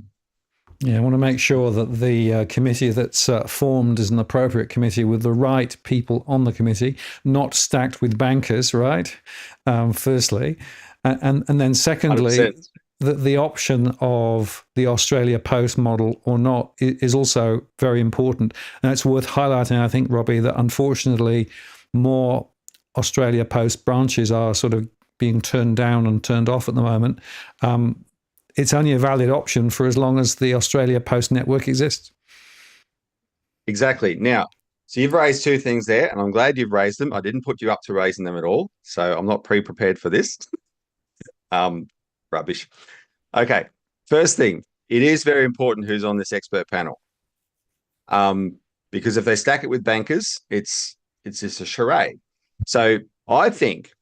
Yeah, I want to make sure that the committee that's formed is an appropriate committee with the right people on the committee, not stacked with bankers, right? Firstly. And then secondly, the option of the Australia Post model or not is also very important. And it's worth highlighting, I think, Robbie, that unfortunately more Australia Post branches are sort of being turned down and turned off at the moment. It's only a valid option for as long as the Australia Post network exists. Exactly. Now, so you've raised two things there, and I'm glad you've raised them. I didn't put you up to raising them at all, so I'm not pre-prepared for this. Rubbish. Okay. First thing, it is very important who's on this expert panel. Because if they stack it with bankers, it's just a charade. So I think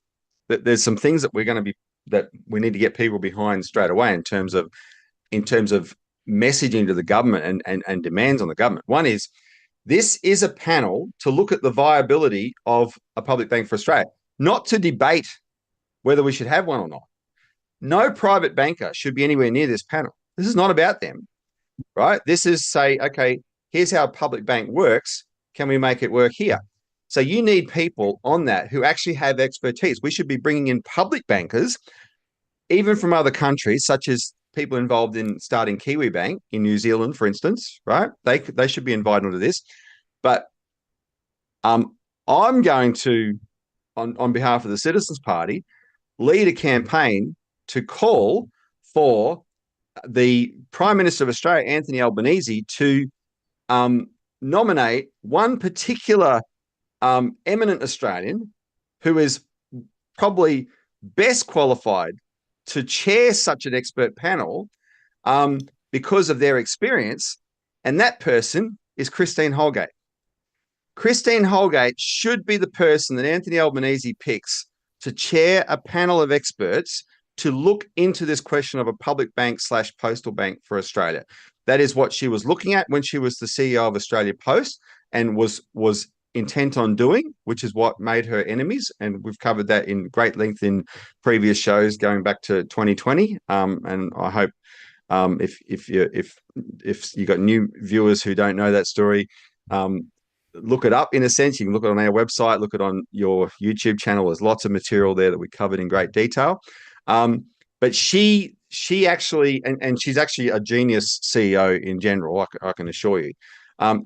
that there's some things that we need to get people behind straight away in terms of messaging to the government and demands on the government. One is, this is a panel to look at the viability of a public bank for Australia, not to debate whether we should have one or not. No private banker should be anywhere near this panel. This is not about them, right? This is say, okay, here's how a public bank works. Can we make it work here? So you need people on that who actually have expertise. We should be bringing in public bankers, even from other countries, such as people involved in starting Kiwi Bank in New Zealand, for instance, right? They should be invited onto this. But I'm going to, on behalf of the Citizens Party, lead a campaign to call for the Prime Minister of Australia, Anthony Albanese, to nominate one particular eminent Australian who is probably best qualified to chair such an expert panel because of their experience, and that person is Christine Holgate. Christine Holgate should be the person that Anthony Albanese picks to chair a panel of experts to look into this question of a public bank / postal bank for Australia. That is what she was looking at when she was the CEO of Australia Post and was intent on doing, which is what made her enemies. And we've covered that in great length in previous shows going back to 2020. And I hope if you got new viewers who don't know that story, look it up. In a sense, you can look it on our website, look it on your YouTube channel. There's lots of material there that we covered in great detail. But she actually, and she's actually a genius CEO in general, I can assure you.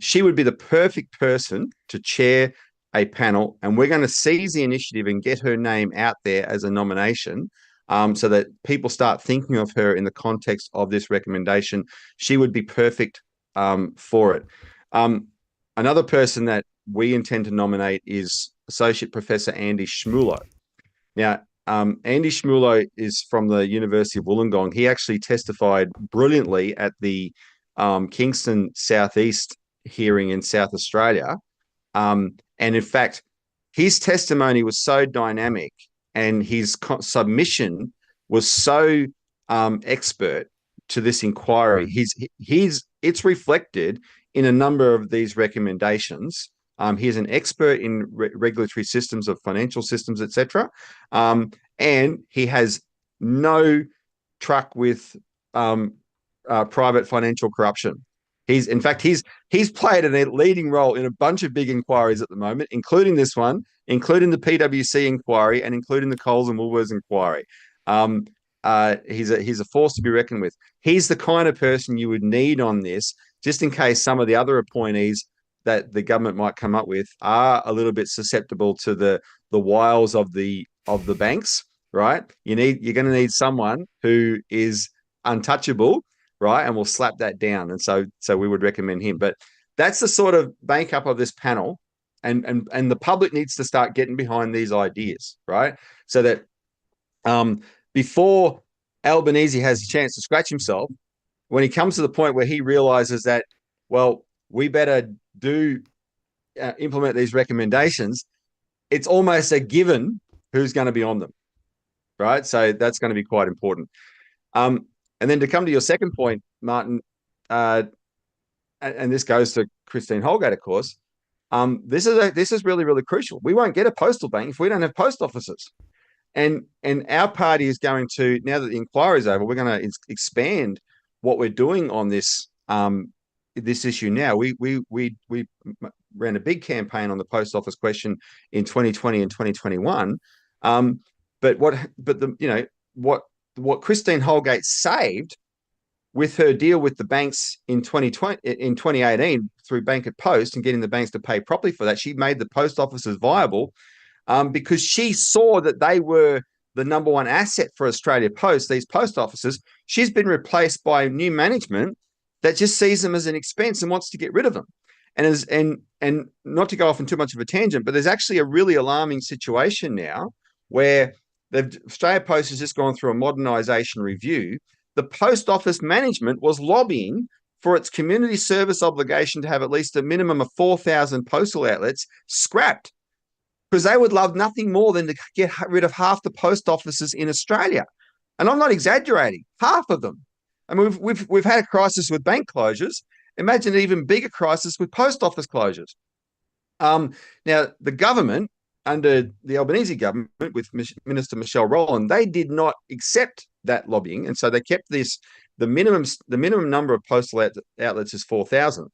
She would be the perfect person to chair a panel, and we're going to seize the initiative and get her name out there as a nomination so that people start thinking of her in the context of this recommendation. She would be perfect for it. Another person that we intend to nominate is Associate Professor Andy Schmulo. Now, Andy Schmulo is from the University of Wollongong. He actually testified brilliantly at the Kingston Southeast hearing in South Australia. And in fact, his testimony was so dynamic and his submission was so expert to this inquiry. It's reflected in a number of these recommendations. He's an expert in regulatory systems of financial systems, etc. And he has no truck with private financial corruption. In fact, he's played a leading role in a bunch of big inquiries at the moment, including this one, including the PwC inquiry, and including the Coles and Woolworths inquiry. He's a force to be reckoned with. He's the kind of person you would need on this, just in case some of the other appointees that the government might come up with are a little bit susceptible to the wiles of the banks, right? You're going to need someone who is untouchable, right? And we'll slap that down. And so we would recommend him. But that's the sort of makeup of this panel. And the public needs to start getting behind these ideas, right? So that before Albanese has a chance to scratch himself, when he comes to the point where he realizes that, well, we better implement these recommendations, it's almost a given who's going to be on them, right? So that's going to be quite important. And then to come to your second point, Martin, and this goes to Christine Holgate, of course, this is really, really crucial. We won't get a postal bank if we don't have post offices. And our party is going to, now that the inquiry is over, we're going to expand what we're doing on this issue now. We ran a big campaign on the post office question in 2020 and 2021. But what Christine Holgate saved with her deal with the banks in 2018 through Bank at Post and getting the banks to pay properly for that, she made the post offices viable because she saw that they were the number one asset for Australia Post, these post offices. She's been replaced by new management that just sees them as an expense and wants to get rid of them. And not to go off on too much of a tangent, but there's actually a really alarming situation now where Australia Post has just gone through a modernisation review. The post office management was lobbying for its community service obligation to have at least a minimum of 4,000 postal outlets scrapped, because they would love nothing more than to get rid of half the post offices in Australia. And I'm not exaggerating, half of them. I mean, we've had a crisis with bank closures. Imagine an even bigger crisis with post office closures. Now, the government, under the Albanese government with Minister Michelle Rowland, they did not accept that lobbying, and so they kept the minimum number of postal outlets is 4,000.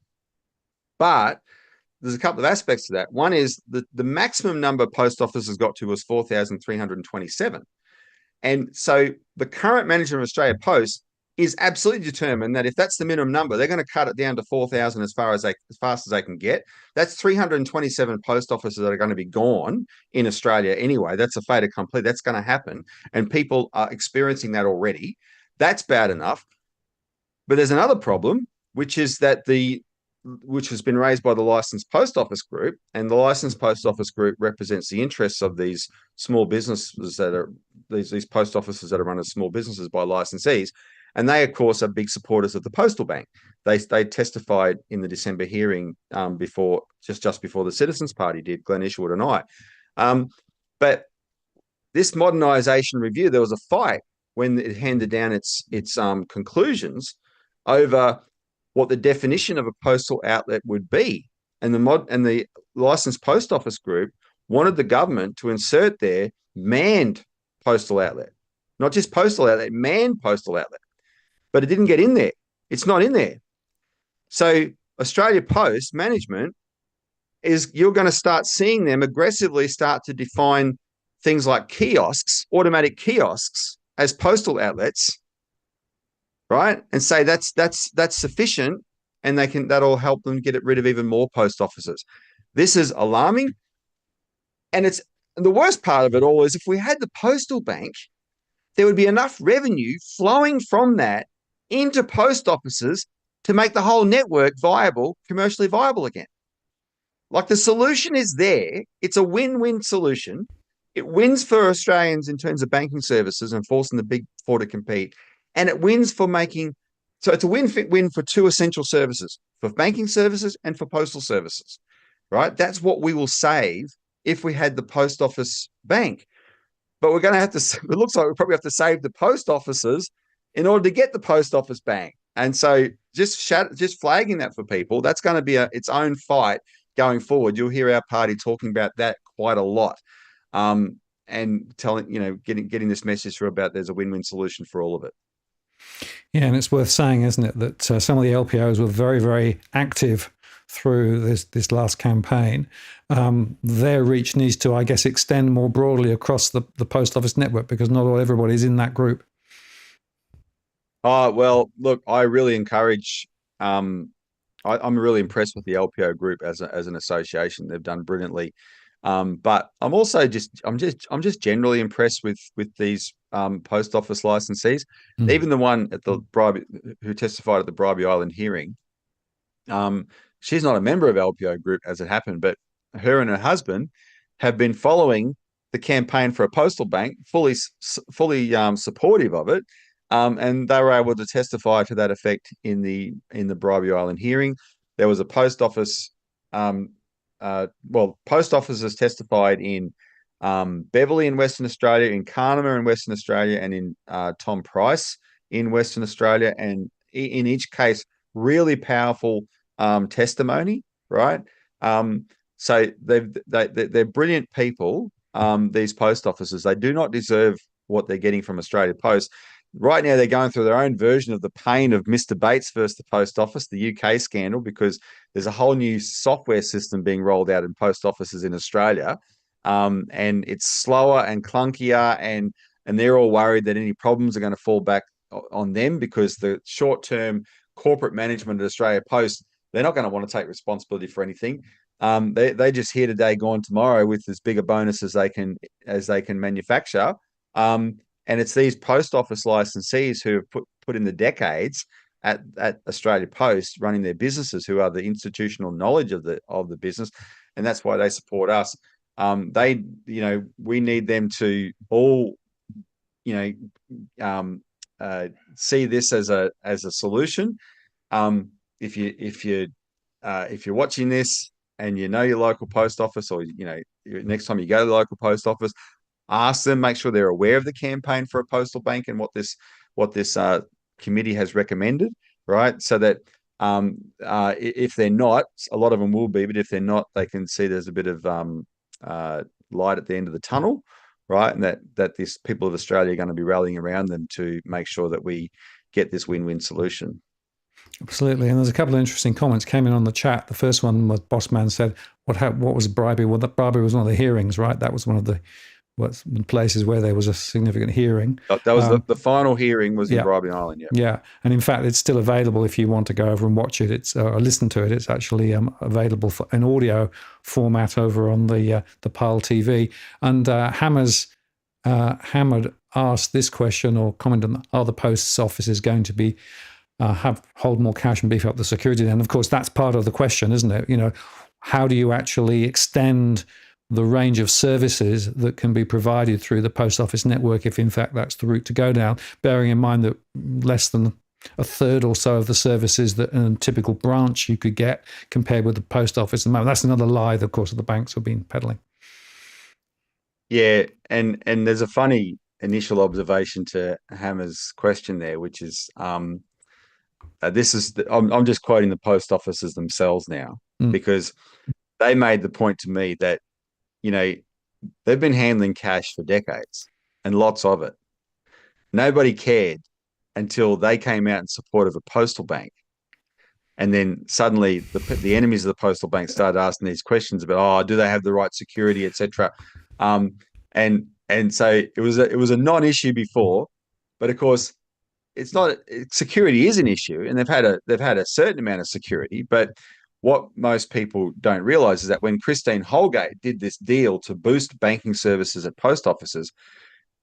But there's a couple of aspects to that. One is the maximum number of post offices got to was 4,327. And so the current manager of Australia Post is absolutely determined that if that's the minimum number, they're going to cut it down to 4,000 as fast as they can get. That's 327 post offices that are going to be gone in Australia anyway. That's a fait accompli. That's going to happen. And people are experiencing that already. That's bad enough. But there's another problem, which is that which has been raised by the Licensed Post Office Group, and the Licensed Post Office Group represents the interests of these small businesses that are these post offices that are run as small businesses by licensees. And they, of course, are big supporters of the postal bank. They testified in the December hearing just before the Citizens Party did, Glenn Isherwood and I. But this modernisation review, there was a fight when it handed down its conclusions over what the definition of a postal outlet would be. And the Licensed Post Office Group wanted the government to insert their manned postal outlet, not just postal outlet, manned postal outlet. But it didn't get in there. It's not in there. So Australia Post management you're going to start seeing them aggressively start to define things like kiosks, automatic kiosks, as postal outlets, right? And say that's sufficient, and that'll help them get rid of even more post offices. This is alarming. And the worst part of it all is if we had the postal bank, there would be enough revenue flowing from that into post offices to make the whole network commercially viable again. Like, the solution is there. It's a win-win solution. It wins for Australians in terms of banking services and forcing the big four to compete. And it wins for so it's a win-win for two essential services, for banking services and for postal services, right? That's what we will save if we had the post office bank. but we're going to have to. It looks like we probably have to save the post offices in order to get the post office bank. And so just flagging that for people, that's going to be its own fight going forward. You'll hear our party talking about that quite a lot, and telling getting this message through about there's a win-win solution for all of it. Yeah, and it's worth saying, isn't it, that some of the LPOs were very, very active through this last campaign. Their reach needs to, I guess, extend more broadly across the post office network, because not everybody's in that group. Oh, well, look, I really encourage. I'm really impressed with the LPO group as an association. They've done brilliantly. But I'm just generally impressed with these post office licensees. Even the one at the Bribie who testified at the Bribie Island hearing. She's not a member of LPO group as it happened, but her and her husband have been following the campaign for a postal bank, fully supportive of it. And they were able to testify to that effect in the Bribie Island hearing. There was a post office, post officers testified in Beverley in Western Australia, in Carnama in Western Australia, and in Tom Price in Western Australia. And in each case, really powerful testimony, right? So they're brilliant people. These post officers, they do not deserve what they're getting from Australia Post. Right now, they're going through their own version of the pain of Mr. Bates versus the Post Office, the UK scandal, because there's a whole new software system being rolled out in post offices in Australia, and it's slower and clunkier, and they're all worried that any problems are going to fall back on them, because the short-term corporate management at Australia Post, they're not going to want to take responsibility for anything. They just here today, gone tomorrow, with as big a bonus as they can manufacture. And it's these post office licensees who have put in the decades at Australia Post running their businesses, who are the institutional knowledge of the business, and that's why they support us. We need them to all, see this as a solution. If you're watching this and you know your local post office, or next time you go to the local post office, ask them, make sure they're aware of the campaign for a postal bank and what this committee has recommended, right? So that if they're not, a lot of them will be, but if they're not, they can see there's a bit of light at the end of the tunnel, right? And that these people of Australia are going to be rallying around them to make sure that we get this win-win solution. Absolutely. And there's a couple of interesting comments came in on the chat. The first one was Bossman said, what was Bribie? Well, that Bribie was one of the hearings, right? That was one of the places where there was a significant hearing. That was the final hearing was in Bribie Island. Yeah. Yeah. And in fact, it's still available if you want to go over and watch it. Or listen to it. It's actually available for an audio format over on the Pile TV. And Hammered asked this question, or commented on, are the post offices going to be hold more cash and beef up the security? Then, of course, that's part of the question, isn't it? How do you actually extend the range of services that can be provided through the post office network, if in fact that's the route to go down, bearing in mind that less than a third or so of the services that in a typical branch you could get compared with the post office. And that's another lie that, of course, the banks have been peddling. Yeah, and there's a funny initial observation to Hammer's question there, which is I'm just quoting the post offices themselves now, because they made the point to me that they've been handling cash for decades, and lots of it. Nobody cared until they came out in support of a postal bank. And then suddenly the enemies of the postal bank started asking these questions about, do they have the right security, etc. And so it was a non-issue before, but of course it's not. Security is an issue, and they've had a certain amount of security, but what most people don't realize is that when Christine Holgate did this deal to boost banking services at post offices,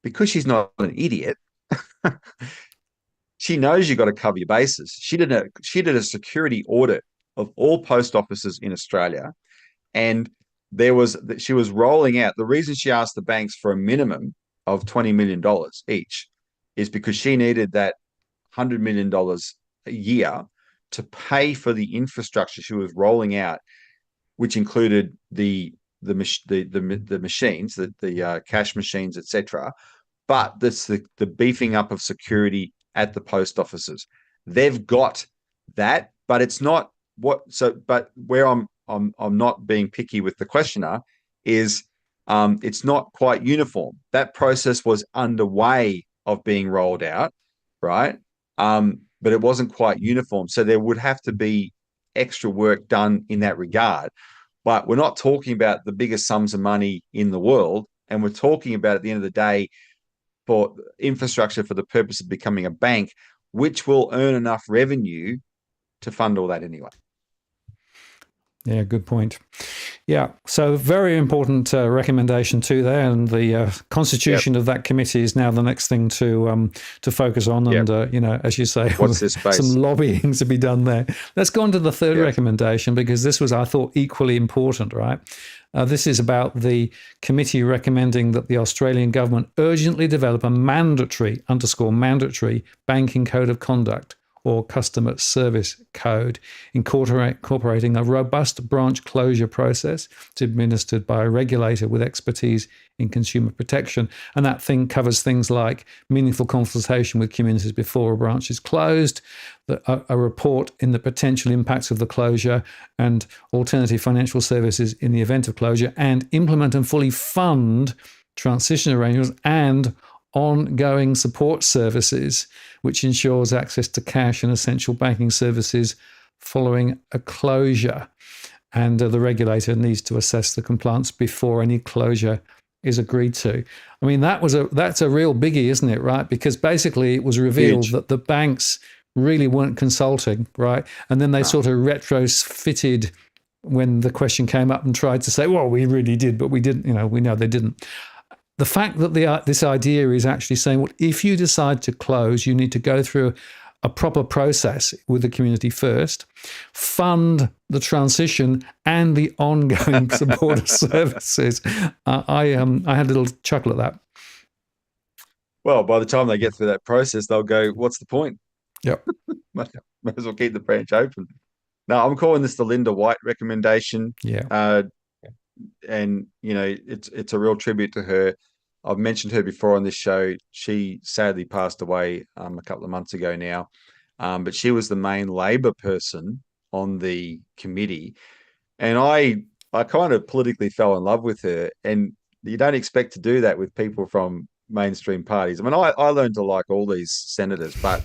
because she's not an idiot, she knows you've got to cover your bases. She did a security audit of all post offices in Australia, and she was rolling out. The reason she asked the banks for a minimum of $20 million each is because she needed that $100 million a year to pay for the infrastructure she was rolling out, which included the the machines, the cash machines, etc. But that's the beefing up of security at the post offices. They've got that, but it's not what. So, but where I'm not being picky with the questioner is it's not quite uniform. That process was underway of being rolled out, right? But it wasn't quite uniform. So there would have to be extra work done in that regard. But we're not talking about the biggest sums of money in the world. And we're talking about, at the end of the day, for infrastructure for the purpose of becoming a bank, which will earn enough revenue to fund all that anyway. Yeah, good point. Yeah, so very important recommendation too there, and the constitution of that committee is now the next thing to focus on, and as you say, what's this space? Some lobbying to be done there. Let's go on to the third recommendation, because this was, I thought, equally important, right? This is about the committee recommending that the Australian government urgently develop a mandatory banking code of conduct, or customer service code, incorporating a robust branch closure process to be administered by a regulator with expertise in consumer protection. And that thing covers things like meaningful consultation with communities before a branch is closed, a report in the potential impacts of the closure and alternative financial services in the event of closure, and implement and fully fund transition arrangements and ongoing support services, which ensures access to cash and essential banking services following a closure. And the regulator needs to assess the compliance before any closure is agreed to. I mean, that's a real biggie, isn't it, right? Because basically it was revealed that the banks really weren't consulting, right? And then they sort of retrofitted when the question came up and tried to say, well, we really did, but we didn't, we know they didn't. The fact that this idea is actually saying, well, if you decide to close, you need to go through a proper process with the community first, fund the transition and the ongoing support services. I had a little chuckle at that. Well, by the time they get through that process, they'll go, what's the point? Yep. Might as well keep the branch open. Now, I'm calling this the Linda White recommendation. Yeah. And it's a real tribute to her. I've mentioned her before on this show. She sadly passed away a couple of months ago now, but she was the main Labor person on the committee, and I kind of politically fell in love with her. And you don't expect to do that with people from mainstream parties. I mean, I learned to like all these senators, but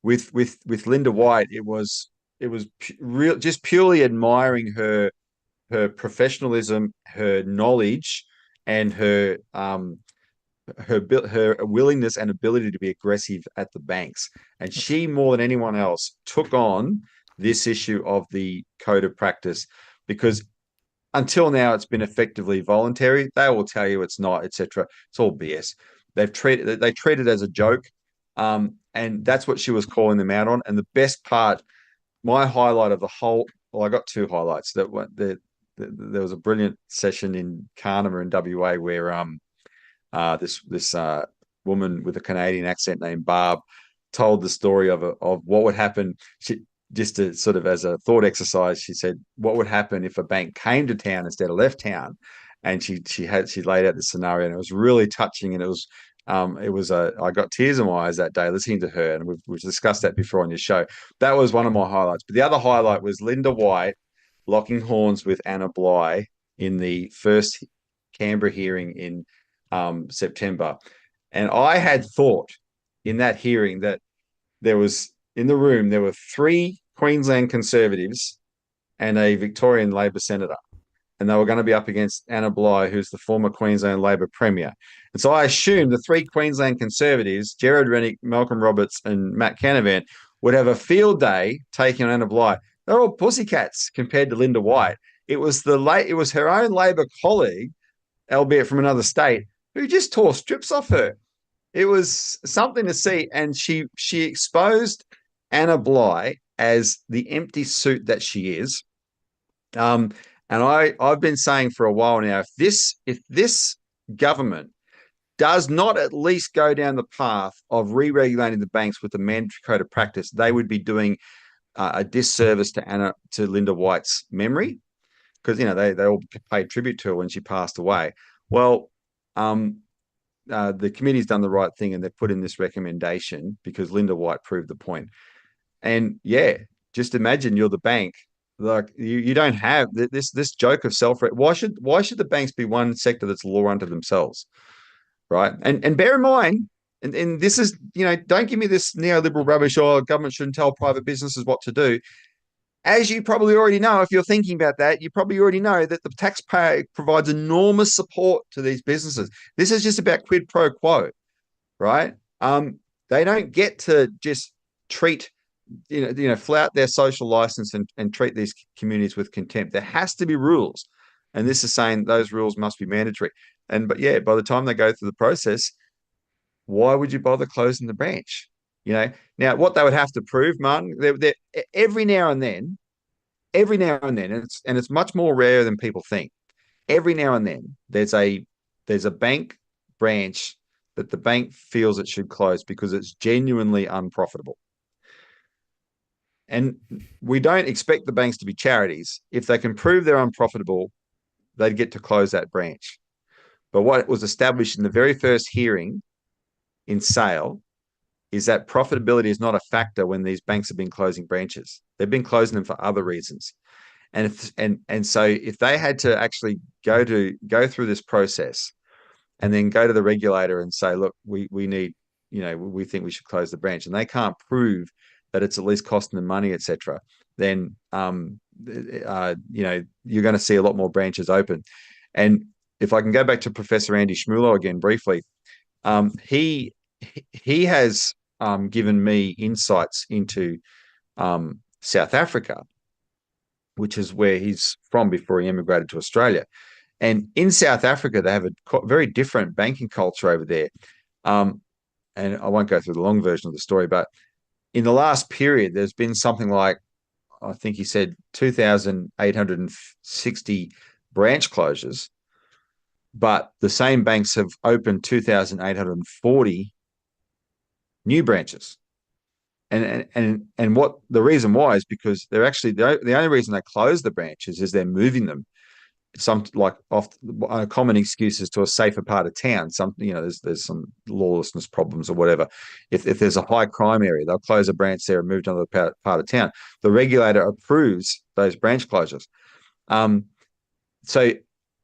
with Linda White, it was real, just purely admiring her professionalism, her knowledge, and her willingness and ability to be aggressive at the banks. And she, more than anyone else, took on this issue of the code of practice, because until now it's been effectively voluntary. They will tell you it's not, etc. It's all BS. They treat it as a joke, and that's what she was calling them out on. And the best part, my highlight of the whole, well, I got two highlights. There was a brilliant session in Carnama in WA where this woman with a Canadian accent named Barb told the story of what would happen. She, just to sort of as a thought exercise, she said, what would happen if a bank came to town instead of left town? And she laid out the scenario, and it was really touching. And I got tears in my eyes that day listening to her, and we've discussed that before on your show. That was one of my highlights. But the other highlight was Linda White locking horns with Anna Bligh in the first Canberra hearing in September. And I had thought in that hearing that in the room there were 3 Queensland Conservatives and a Victorian Labor senator. And they were going to be up against Anna Bligh, who's the former Queensland Labor Premier. And so I assumed the 3 Queensland Conservatives, Gerard Rennick, Malcolm Roberts and Matt Canavan, would have a field day taking on Anna Bligh. They're all pussycats compared to Linda White. It was her own Labor colleague, albeit from another state, who just tore strips off her. It was something to see, and she exposed Anna Bligh as the empty suit that she is. And I've been saying for a while now, if this government does not at least go down the path of re-regulating the banks with the mandatory code of practice, they would be doing a disservice to Linda White's memory. because they all paid tribute to her when she passed away. Well, the committee's done the right thing and they've put in this recommendation because Linda White proved the point. And yeah, just imagine you're the bank. Like you don't have this joke of self. Why should the banks be one sector that's law unto themselves, right? And bear in mind, and this is don't give me this neoliberal rubbish. Oh, government shouldn't tell private businesses what to do. As you probably already know, if you're thinking about that, you probably already know that the taxpayer provides enormous support to these businesses. This is just about quid pro quo, right? They don't get to just treat, flout their social license and treat these communities with contempt. There has to be rules. And this is saying those rules must be mandatory. But yeah, by the time they go through the process, why would you bother closing the branch? Now what they would have to prove, Martin, they're every now and then, and it's much more rare than people think. Every now and then, there's a bank branch that the bank feels it should close because it's genuinely unprofitable. And we don't expect the banks to be charities. If they can prove they're unprofitable, they'd get to close that branch. But what was established in the very first hearing in Sale is that profitability is not a factor when these banks have been closing branches. They've been closing them for other reasons. And so if they had to actually go through this process and then go to the regulator and say, look, we need, we think we should close the branch, and they can't prove that it's at least costing them money, etc., then you're going to see a lot more branches open. And if I can go back to Professor Andy Schmulo again briefly, he has given me insights into South Africa, which is where he's from before he emigrated to Australia. And in South Africa, they have a very different banking culture over there. And I won't go through the long version of the story, but in the last period, there's been something like, I think he said 2,860 branch closures, but the same banks have opened 2,840 new branches. And what the reason why is because they're actually the only reason they close the branches is they're moving them. A common excuse is to a safer part of town. There's some lawlessness problems or whatever. If there's a high crime area, they'll close a branch there and move to another part of town. The regulator approves those branch closures. So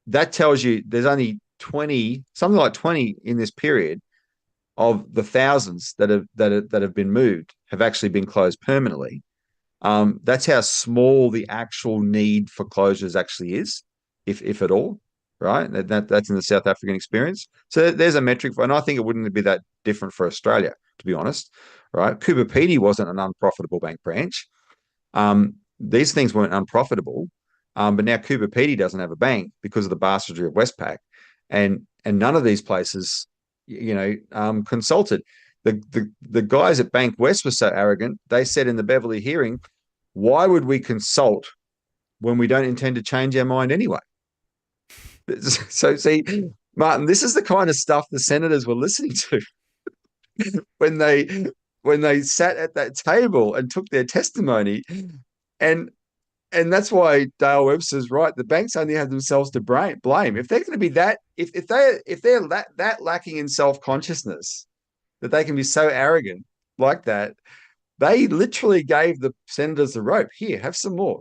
that tells you there's only 20, something like 20 in this period of the thousands that have been moved have actually been closed permanently. That's how small the actual need for closures actually is, if at all, right? That's in the South African experience. So there's a metric and I think it wouldn't be that different for Australia, to be honest, right? Coober Pedy wasn't an unprofitable bank branch. These things weren't unprofitable, but now Coober Pedy doesn't have a bank because of the bastardry of Westpac, and none of these places consulted. The guys at Bank West were so arrogant, they said in the Beverley hearing, why would we consult when we don't intend to change our mind anyway? So see, Martin, this is the kind of stuff the senators were listening to when they sat at that table and took their testimony. And that's why Dale Webster's right. The banks only have themselves to blame. If they're going to be that, if they're that lacking in self-consciousness that they can be so arrogant like that, they literally gave the senators the rope. Here, have some more.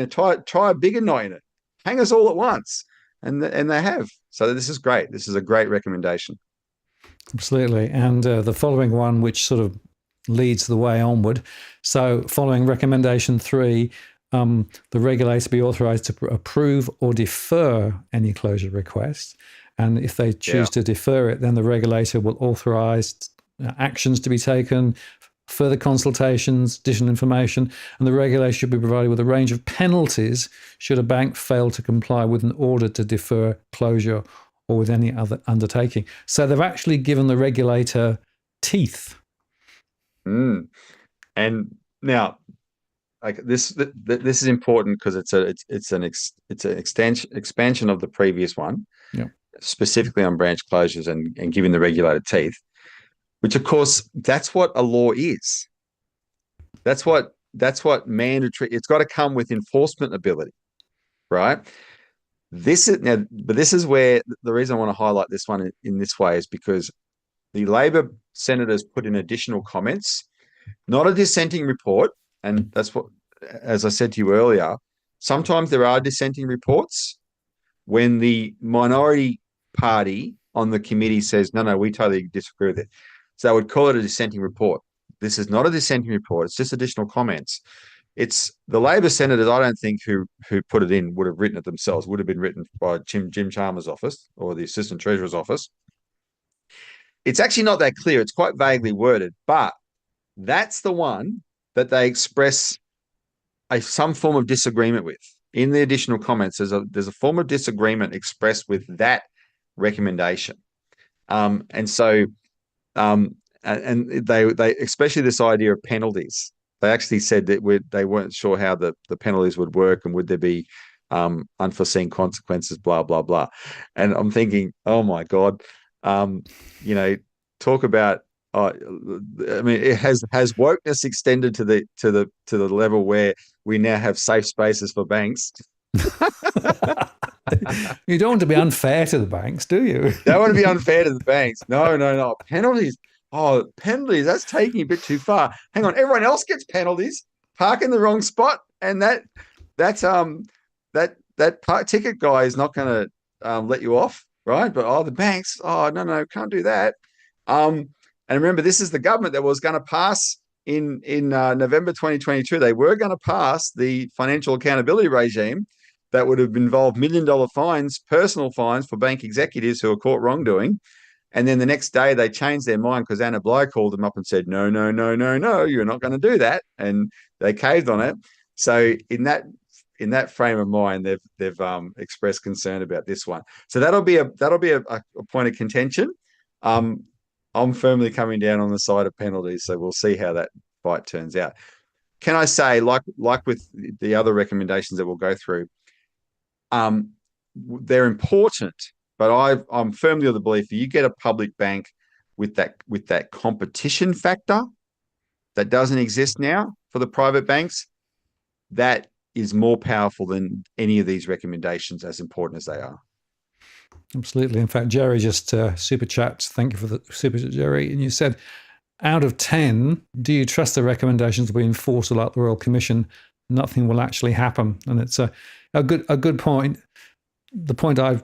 Try a bigger knot in it. Hang us all at once, and they have. So this is great. This is a great recommendation. Absolutely, and the following one, which sort of leads the way onward. So, following recommendation 3. The regulator be authorised to approve or defer any closure request. And if they choose to defer it, then the regulator will authorise actions to be taken, further consultations, additional information, and the regulator should be provided with a range of penalties should a bank fail to comply with an order to defer closure or with any other undertaking. So they've actually given the regulator teeth. And now, like this is important because it's an expansion of the previous one, specifically on branch closures and giving the regulator teeth, which of course that's what a law is. That's what mandatory. It's got to come with enforcement ability. right? This is where the reason I want to highlight this one in this way is because the Labor senators put in additional comments, not a dissenting report. And that's what, as I said to you earlier, sometimes there are dissenting reports when the minority party on the committee says, no, we totally disagree with it. So I would call it a dissenting report. This is not a dissenting report. It's just additional comments. It's the Labor senators, I don't think, who put it in would have written it themselves. Would have been written by Jim Chalmers' office or the Assistant Treasurer's office. It's actually not that clear. It's quite vaguely worded, but that's the one that they express some form of disagreement with. In the additional comments, there's a form of disagreement expressed with that recommendation. And they especially this idea of penalties. They actually said that they weren't sure how the penalties would work and would there be unforeseen consequences, blah, blah, blah. And I'm thinking, oh my God, talk about, I mean, it has wokeness extended to the level where we now have safe spaces for banks. You don't want to be unfair to the banks, do you? Don't want to be unfair to the banks. No. Penalties. Oh, penalties. That's taking a bit too far. Hang on. Everyone else gets penalties. Park in the wrong spot, and that ticket guy is not going to let you off, right? But the banks. Oh, no, can't do that. And remember, this is the government that was going to pass in November 2022. They were going to pass the financial accountability regime that would have involved $1 million fines, personal fines for bank executives who are caught wrongdoing. And then the next day they changed their mind because Anna Bligh called them up and said, no, you're not going to do that. And they caved on it. So in that frame of mind, they've expressed concern about this one. So that'll be a point of contention. I'm firmly coming down on the side of penalties, so we'll see how that fight turns out. Can I say, like with the other recommendations that we'll go through, they're important, but I'm firmly of the belief that you get a public bank with that competition factor that doesn't exist now for the private banks, that is more powerful than any of these recommendations, as important as they are. Absolutely. In fact, Jerry just super chats. Thank you for the super chat, Jerry. And you said, out of 10, do you trust the recommendations will be enforced like the Royal Commission? Nothing will actually happen. And it's a good point. The point I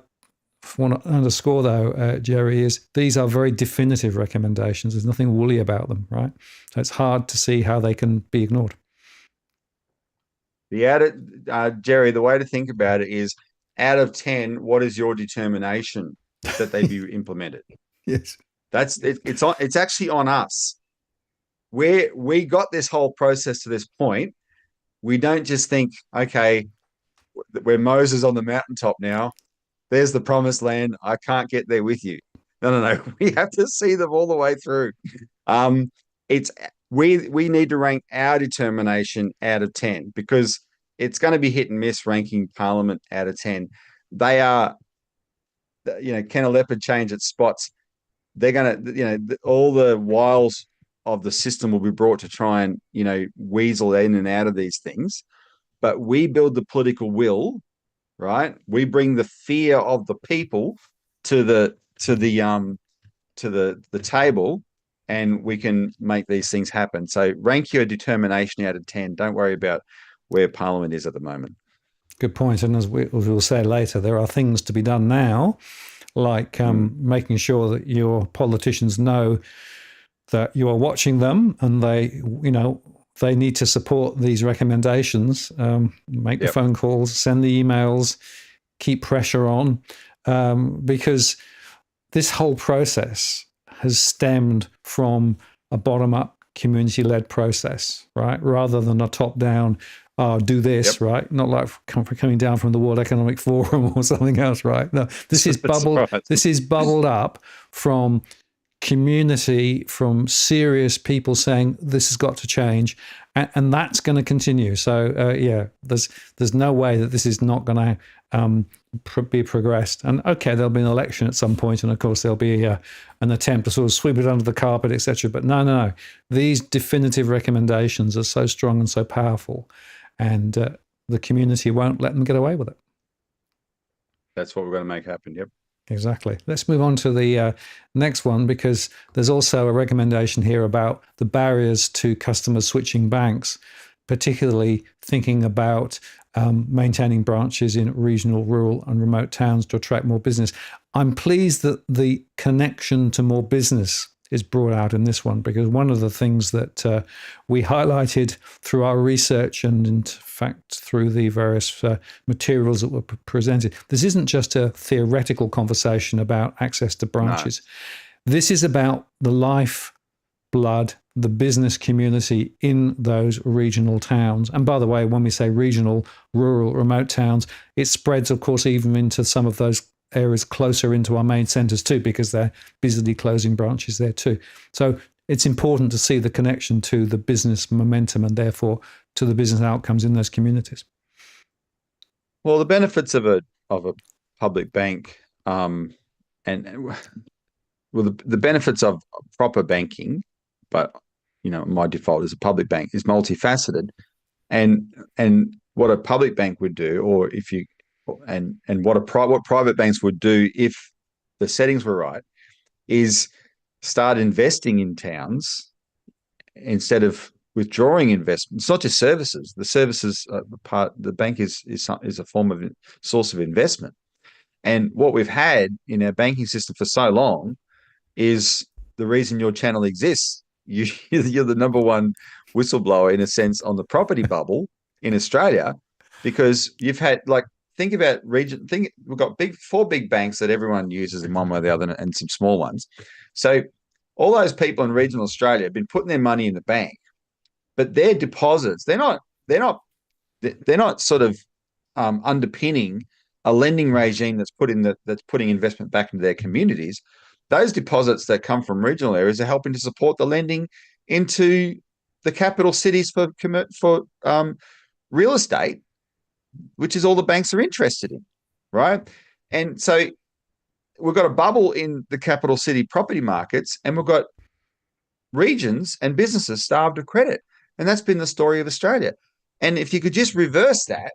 want to underscore, though, Jerry, is these are very definitive recommendations. There's nothing woolly about them, right? So it's hard to see how they can be ignored. Jerry, the way to think about it is, out of 10, what is your determination that they be implemented? Yes, it's actually on us. We got this whole process to this point. We don't just think, okay, we're Moses on the mountaintop now. There's the promised land. I can't get there with you. No. We have to see them all the way through. We need to rank our determination out of 10 because it's going to be hit and miss ranking Parliament out of 10. They are, can a leopard change its spots? They're going to, all the wiles of the system will be brought to try and, weasel in and out of these things. But we build the political will, right? We bring the fear of the people to the table, and we can make these things happen. So rank your determination out of 10. Don't worry about where Parliament is at the moment. Good point. And as we'll say later, there are things to be done now, like making sure that your politicians know that you are watching them and they need to support these recommendations, make the phone calls, send the emails, keep pressure on, because this whole process has stemmed from a bottom-up community-led process, right? Rather than a top-down, do this, right? Not like coming down from the World Economic Forum or something else, right? No, this is bubbled. Right. This is bubbled up from community, from serious people saying this has got to change, and that's going to continue. So there's no way that this is not going to be progressed. And okay, there'll be an election at some point, and of course there'll be an attempt to sort of sweep it under the carpet, etc. But no, these definitive recommendations are so strong and so powerful, and the community won't let them get away with it. That's what we're going to make happen. Yep. Exactly. Let's move on to the next one, because there's also a recommendation here about the barriers to customers switching banks, particularly thinking about maintaining branches in regional, rural, and remote towns to attract more business. I'm pleased that the connection to more business is brought out in this one, because one of the things that we highlighted through our research and in fact through the various materials that were presented, this isn't just a theoretical conversation about access to branches. No. This is about the life, blood, the business community in those regional towns. And by the way, when we say regional, rural, remote towns, it spreads, of course, even into some of those areas closer into our main centres too, because they're busily closing branches there too. So it's important to see the connection to the business momentum and therefore to the business outcomes in those communities. Well, the benefits of a public bank, the benefits of proper banking, but my default as a public bank is multifaceted, and what a public bank would do, or if you and what private banks would do if the settings were right, is start investing in towns instead of withdrawing investment. It's not just services. The services the bank is a form of source of investment. And what we've had in our banking system for so long is the reason your channel exists. You're the number one whistleblower, in a sense, on the property bubble in Australia, because you've had, think about region. We've got four big banks that everyone uses in one way or the other, and some small ones. So all those people in regional Australia have been putting their money in the bank, but their deposits, they're not sort of underpinning a lending regime that's putting investment back into their communities. Those deposits that come from regional areas are helping to support the lending into the capital cities for real estate, which is all the banks are interested in, right? And so we've got a bubble in the capital city property markets, and we've got regions and businesses starved of credit. And that's been the story of Australia. And if you could just reverse that,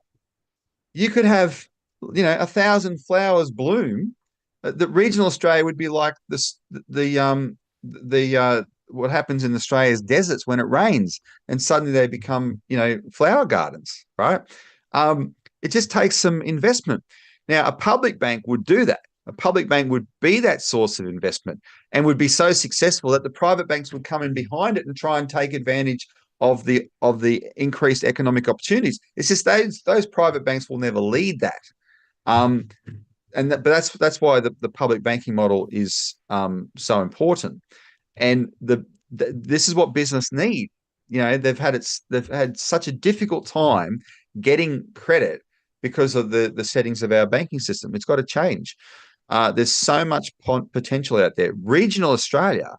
you could have, 1,000 flowers bloom. The regional Australia would be like what happens in Australia's deserts when it rains, and suddenly they become, flower gardens, right? It just takes some investment. Now, a public bank would do that. A public bank would be that source of investment and would be so successful that the private banks would come in behind it and try and take advantage of the increased economic opportunities. It's just those private banks will never lead that. But that's why the public banking model is so important. And this is what business need. They've had such a difficult time getting credit because of the settings of our banking system. It's got to change. There's so much potential out there. Regional Australia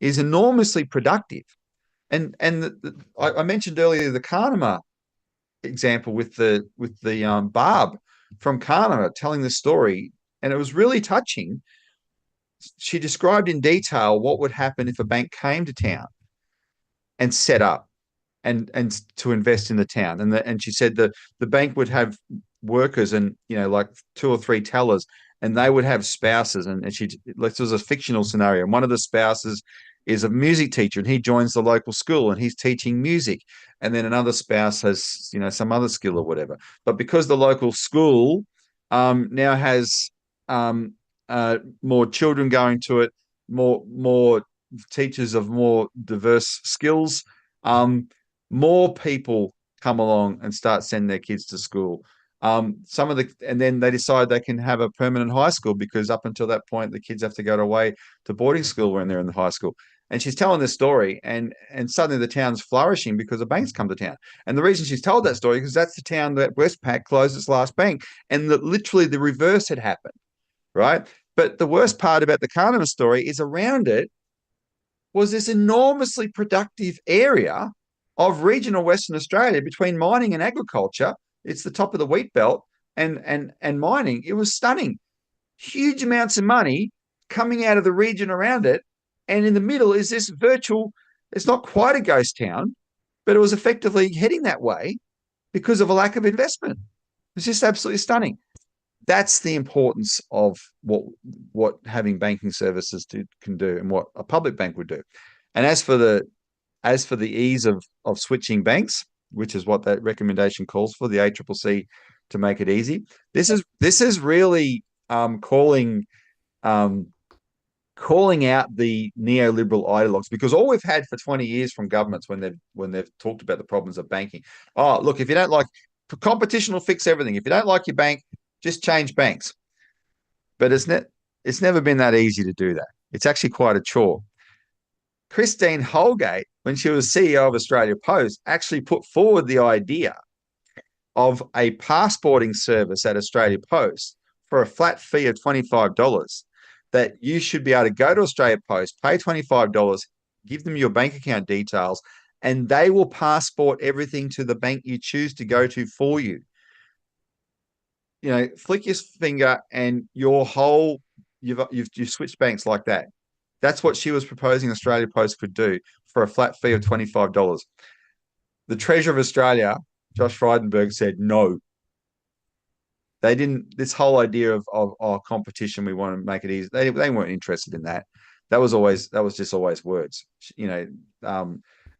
is enormously productive, and I mentioned earlier the Carnama example with the Barb from Carnama telling the story, and it was really touching. She described in detail what would happen if a bank came to town and set up and to invest in the town, and she said the bank would have workers and like 2 or 3 tellers, and they would have spouses, and this was a fictional scenario, and one of the spouses is a music teacher, and he joins the local school and he's teaching music, and then another spouse has some other skill or whatever. But because the local school now has more children going to it, more teachers of more diverse skills, more people come along and start sending their kids to school. And then they decide they can have a permanent high school, because up until that point, the kids have to go away to boarding school when they're in the high school. And she's telling this story, and suddenly the town's flourishing because a bank's come to town. And the reason she's told that story is because that's the town that Westpac closed its last bank, and literally the reverse had happened, right? But the worst part about the Carnama story is around it was this enormously productive area of regional Western Australia between mining and agriculture. It's the top of the wheat belt and mining. It was stunning. Huge amounts of money coming out of the region around it. And in the middle is this virtual, it's not quite a ghost town, but it was effectively heading that way because of a lack of investment. It's just absolutely stunning. that's the importance of what having banking services can do, and what a public bank would do. And as for the ease of switching banks, which is what that recommendation calls for, the ACCC, to make it easy. This is really um, calling out the neoliberal ideologues, because all we've had for 20 years from governments when they've talked about the problems of banking. Oh, look, if you don't like competition will fix everything. If you don't like your bank, just change banks. But it's never been that easy to do that. It's actually quite a chore. Christine Holgate, when she was CEO of Australia Post, actually put forward the idea of a passporting service at Australia Post for a flat fee of $25, that you should be able to go to Australia Post, pay $25, give them your bank account details, and they will passport everything to the bank you choose to go to for you. Flick your finger and you've switched banks like that. That's what she was proposing Australia Post could do for a flat fee of $25. The Treasurer of Australia, Josh Frydenberg, said no. They didn't. This whole idea of competition, we want to make it easy. They weren't interested in that. That was just always words.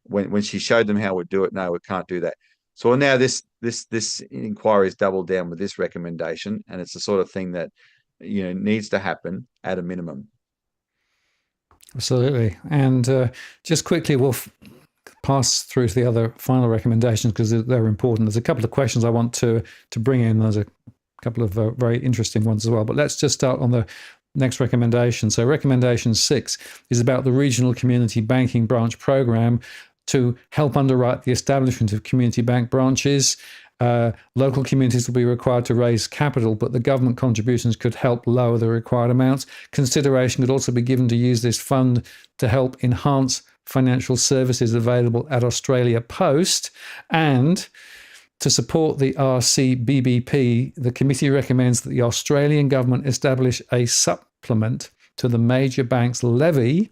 When she showed them how we'd do it, no, we can't do that. So now this inquiry is doubled down with this recommendation, and it's the sort of thing that needs to happen at a minimum. Absolutely. And just quickly, we'll pass through to the other final recommendations because they're important. There's a couple of questions I want to bring in. There's a couple of very interesting ones as well. But let's just start on the next recommendation. So recommendation 6 is about the regional community banking branch program to help underwrite the establishment of community bank branches. Local communities will be required to raise capital, but the government contributions could help lower the required amounts. Consideration could also be given to use this fund to help enhance financial services available at Australia Post. And to support the RCBBP, the committee recommends that the Australian government establish a supplement to the major banks levy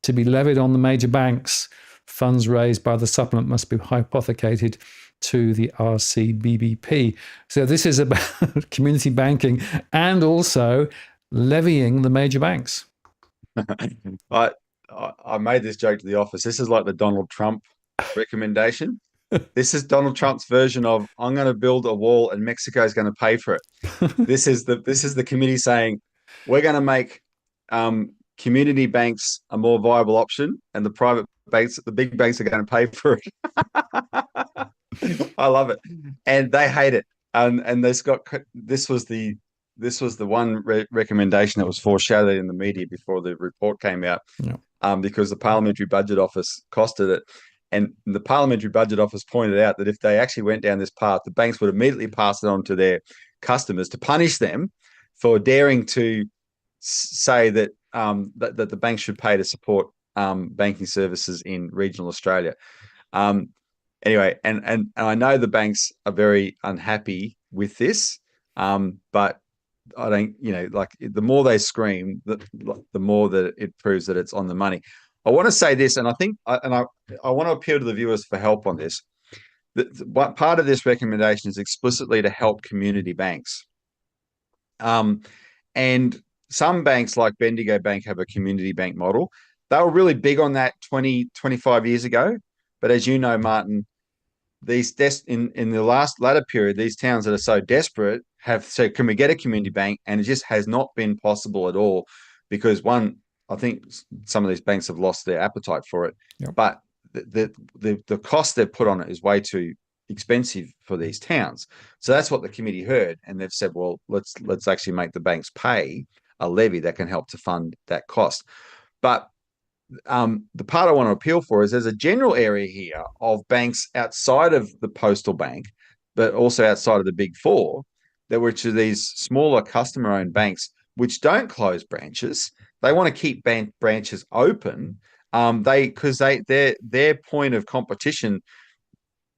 to be levied on the major banks. Funds raised by the supplement must be hypothecated to the RCBBP. So this is about community banking and also levying the major banks. I made this joke to the office. This is like the Donald Trump recommendation. This is Donald Trump's version of I'm going to build a wall and Mexico is going to pay for it. This is the committee saying we're going to make community banks a more viable option, and the private banks, the big banks, are going to pay for it. I love it, and they hate it. And this was the one recommendation that was foreshadowed in the media before the report came out. Yeah. Because the Parliamentary Budget Office costed it. And the Parliamentary Budget Office pointed out that if they actually went down this path, the banks would immediately pass it on to their customers to punish them for daring to say that that the banks should pay to support banking services in regional Australia. Anyway, and I know the banks are very unhappy with this, but I don't, the more they scream, the more that it proves that it's on the money. I want to say this, and I think, I want to appeal to the viewers for help on this. What part of this recommendation is explicitly to help community banks. And some banks like Bendigo Bank have a community bank model. They were really big on that 20, 25 years ago. But as you know, Martin, in the latter period, these towns that are so desperate have said, can we get a community bank? And it just has not been possible at all because one, I think some of these banks have lost their appetite for it. Yep. But the cost they've put on it is way too expensive for these towns. So that's what the committee heard. And they've said, well, let's actually make the banks pay a levy that can help to fund that cost. But the part I want to appeal for is there's a general area here of banks outside of the postal bank, but also outside of the big four, which are these smaller customer-owned banks which don't close branches. They want to keep branches open. Because their point of competition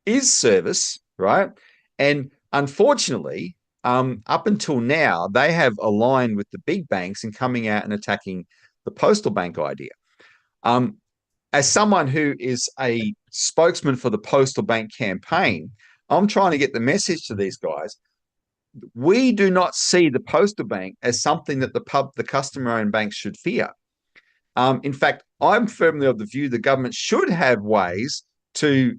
is service, right? And unfortunately, up until now, they have aligned with the big banks in coming out and attacking the postal bank idea. As someone who is a spokesman for the postal bank campaign, I'm trying to get the message to these guys. we do not see the postal bank as something that the customer-owned banks should fear. In fact, I'm firmly of the view the government should have ways to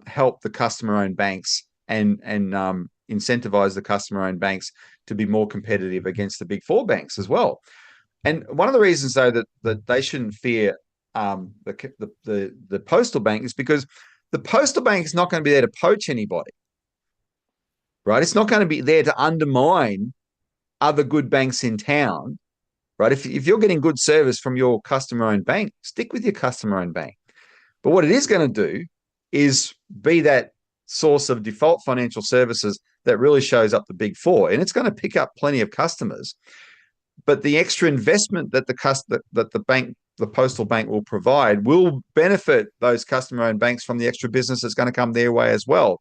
help the customer-owned banks and incentivize the customer-owned banks to be more competitive against the big four banks as well. And one of the reasons, though, that they shouldn't fear the postal bank is because the postal bank is not going to be there to poach anybody, right? It's not going to be there to undermine other good banks in town, right? If you're getting good service from your customer-owned bank, stick with your customer-owned bank. But what it is going to do is be that source of default financial services that really shows up the big four, and it's going to pick up plenty of customers. But the extra investment that the postal bank will provide will benefit those customer-owned banks from the extra business that's going to come their way as well.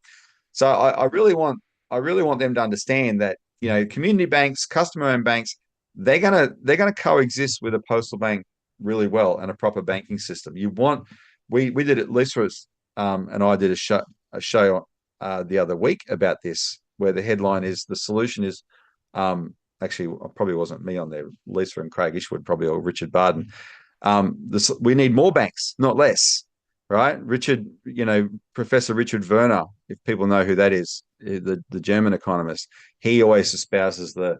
So I really want them to understand that, you know, community banks, customer-owned banks, they're gonna coexist with a postal bank really well and a proper banking system. We did it. Lisa and I did a show the other week about this, where the headline is the solution is actually probably wasn't me on there. Lisa and Craig Ishwood probably, or Richard Barden. We need more banks, not less. Right, Richard, Professor Richard Werner, if people know who that is, the German economist, he always espouses the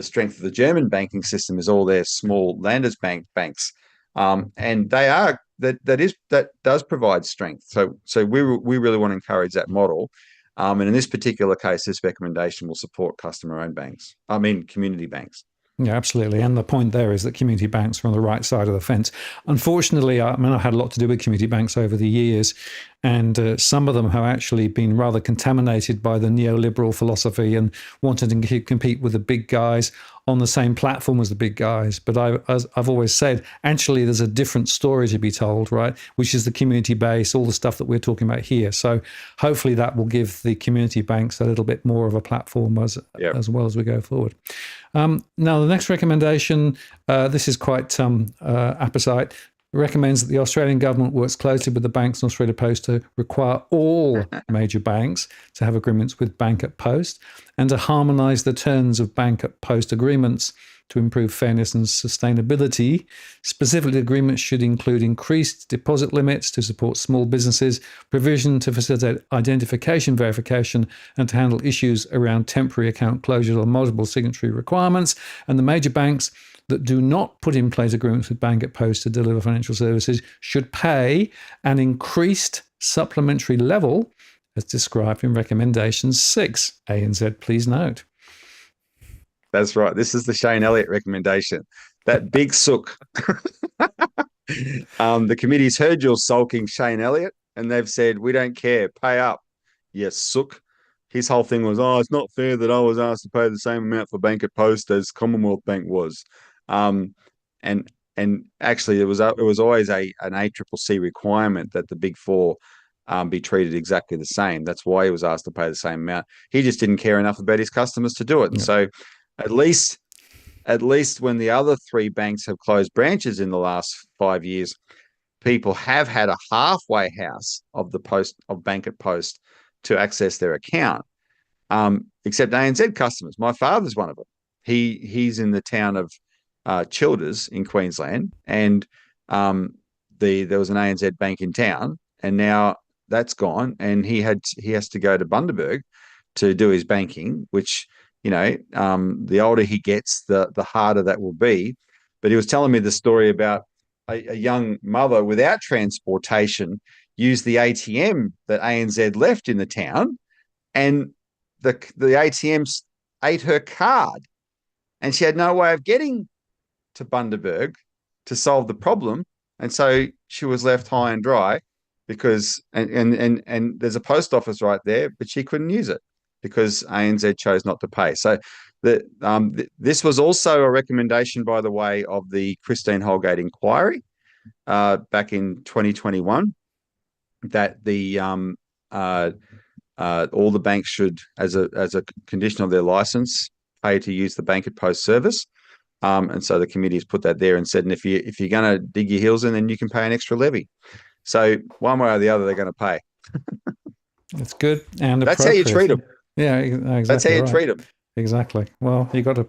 strength of the German banking system is all their small banks, and that does provide strength. So we really want to encourage that model, and in this particular case, this recommendation will support community banks. Yeah, absolutely. And the point there is that community banks are on the right side of the fence. Unfortunately, I've had a lot to do with community banks over the years, and some of them have actually been rather contaminated by the neoliberal philosophy and wanting to compete with the big guys on the same platform as the big guys. But as I've always said, actually, there's a different story to be told, right? Which is the community base, all the stuff that we're talking about here. So hopefully that will give the community banks a little bit more of a platform as well as we go forward. Now, the next recommendation, this is quite apposite, recommends that the Australian government works closely with the banks and Australia Post to require all major banks to have agreements with Bank at Post and to harmonise the terms of Bank at Post agreements to improve fairness and sustainability. Specifically, agreements should include increased deposit limits to support small businesses, provision to facilitate identification verification, and to handle issues around temporary account closures or multiple signatory requirements. And the major banks that do not put in place agreements with Bank at Post to deliver financial services should pay an increased supplementary level as described in Recommendation 6. ANZ, please note. That's right. This is the Shane Elliott recommendation. That big sook. The committee's heard your sulking, Shane Elliott, and they've said, we don't care. Pay up. Yes, sook. His whole thing was, it's not fair that I was asked to pay the same amount for Bank at Post as Commonwealth Bank was. And actually, it was always an ACCC requirement that the big four be treated exactly the same. That's why he was asked to pay the same amount. He just didn't care enough about his customers to do it. Yeah. So at least when the other three banks have closed branches in the last 5 years, people have had a halfway house of Bank at Post to access their account, except ANZ customers. My father's one of them. He's in the town of Childers in Queensland, and there was an ANZ bank in town, and now that's gone, and he has to go to Bundaberg to do his banking, which, the older he gets, the harder that will be. But he was telling me the story about a young mother without transportation used the ATM that ANZ left in the town, and the ATM ate her card, and she had no way of getting to Bundaberg to solve the problem, and so she was left high and dry because and there's a post office right there, but she couldn't use it because ANZ chose not to pay. So this was also a recommendation, by the way, of the Christine Holgate inquiry back in 2021, that all the banks should, as a condition of their license, pay to use the Bank at Post service. And so the committee has put that there and said, and if you're going to dig your heels in, then you can pay an extra levy. So one way or the other, they're going to pay. That's good, and that's how you treat them. Yeah, That's how exactly you right. treat them. Exactly. Well, you've got to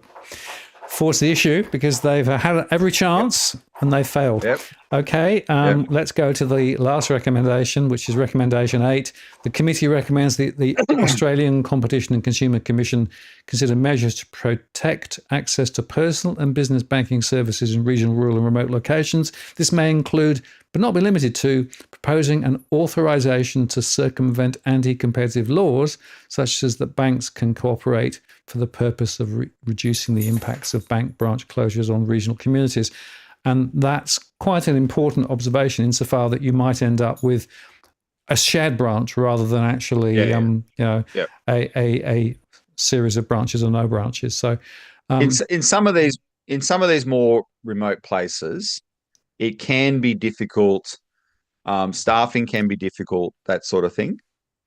force the issue because they've had every Yep. chance and they failed. Yep. Okay, Yep. let's go to the last recommendation, which is recommendation 8. The committee recommends the Australian Competition and Consumer Commission consider measures to protect access to personal and business banking services in regional, rural, and remote locations. This may include, but not be limited to, proposing an authorization to circumvent anti-competitive laws, such as that banks can cooperate for the purpose of reducing the impacts of bank branch closures on regional communities. And that's quite an important observation insofar that you might end up with a shared branch rather than actually, Yeah. Yep. a series of branches or no branches. So, In some of these more remote places, it can be difficult. Staffing can be difficult, that sort of thing,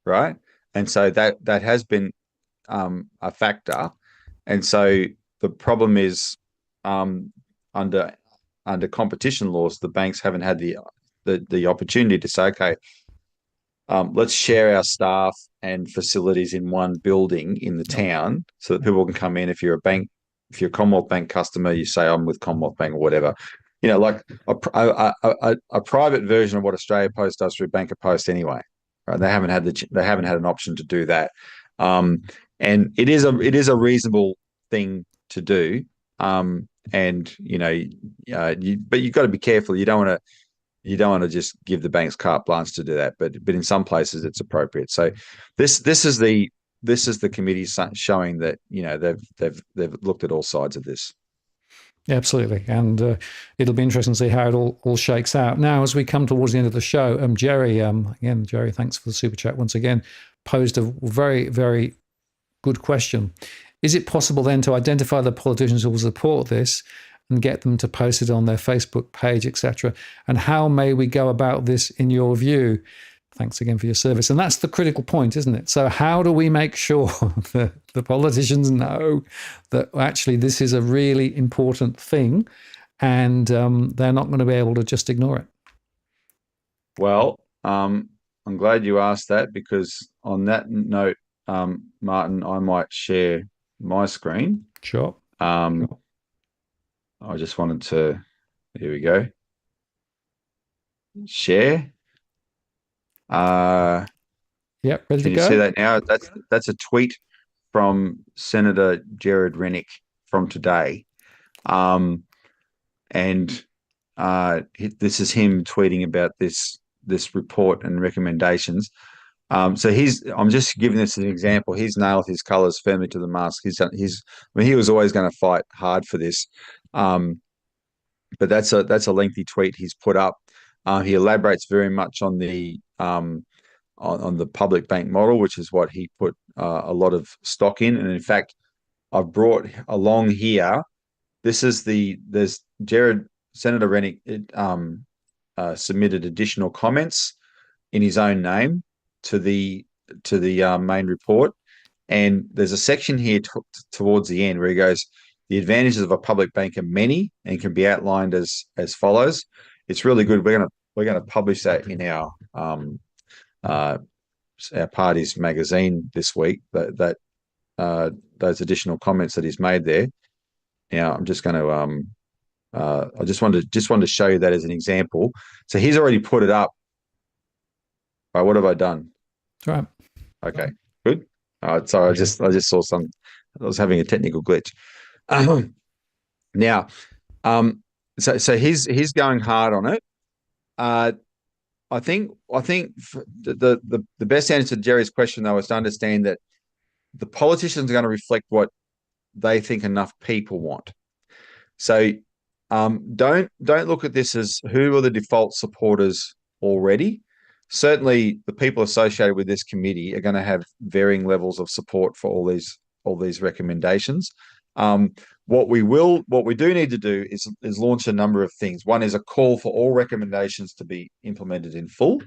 right? And so that has been a factor. And so the problem is, um, under competition laws, the banks haven't had the opportunity to say, okay, let's share our staff and facilities in one building in the town so that people can come in. If you're a bank, if you're a Commonwealth Bank customer, you say I'm with Commonwealth Bank or whatever. Like a private version of what Australia Post does through Banker Post anyway. Right? They haven't had an option to do that, and it is a reasonable thing to do. And but you've got to be careful. You don't want to just give the banks carte blanche to do that, but in some places it's appropriate. So this is the committee showing that they've looked at all sides of this. absolutely. And it'll be interesting to see how it all shakes out. Now, as we come towards the end of the show, Jerry, again, Jerry, thanks for the super chat once again, posed a very, very good question. Is it possible then to identify the politicians who will support this and get them to post it on their Facebook page, etc.? And how may we go about this in your view? Thanks again for your service. And that's the critical point, isn't it? So how do we make sure that the politicians know that actually this is a really important thing and they're not going to be able to just ignore it? Well, I'm glad you asked that, because on that note, Martin, I might share my screen. Sure. I just wanted to, here we go. Share. Yep, ready to Can you go? see that now? That's a tweet from Senator Jared Rennick from today. And this is him tweeting about this report and recommendations. So I'm just giving this as an example. He's nailed his colours firmly to the mast. He was always going to fight hard for this. But that's a lengthy tweet he's put up. He elaborates very much on the public bank model, which is what he put a lot of stock in. And in fact, I've brought along here. There's Senator Rennick submitted additional comments in his own name to the main report, and there's a section here towards the end where he goes, the advantages of a public bank are many and can be outlined as follows. It's really good. We're gonna publish that in our party's magazine this week. Those additional comments that he's made there. Now I'm just going to I just wanted to show you that as an example. So he's already put it up. All right, what have I done? That's right. Okay, good. Sorry, I just saw some. I was having a technical glitch. Now, so he's going hard on it. I think the best answer to Jerry's question, though, is to understand that the politicians are going to reflect what they think enough people want. So don't look at this as who are the default supporters already. Certainly, the people associated with this committee are going to have varying levels of support for all these recommendations. What we do need to do is launch a number of things. One is a call for all recommendations to be implemented in full,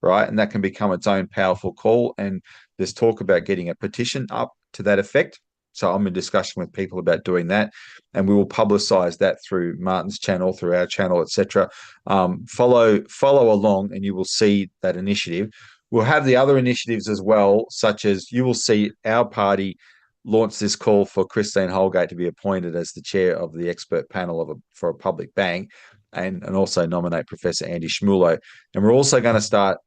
right? And that can become its own powerful call. And there's talk about getting a petition up to that effect. So I'm in discussion with people about doing that, and we will publicize that through Martin's channel, through our channel, etc. Follow along, and you will see that initiative. we'll have the other initiatives as well, such as you will see our party launch this call for Christine Holgate to be appointed as the chair of the expert panel for a public bank, and also nominate Professor Andy Schmulo. And we're also going to start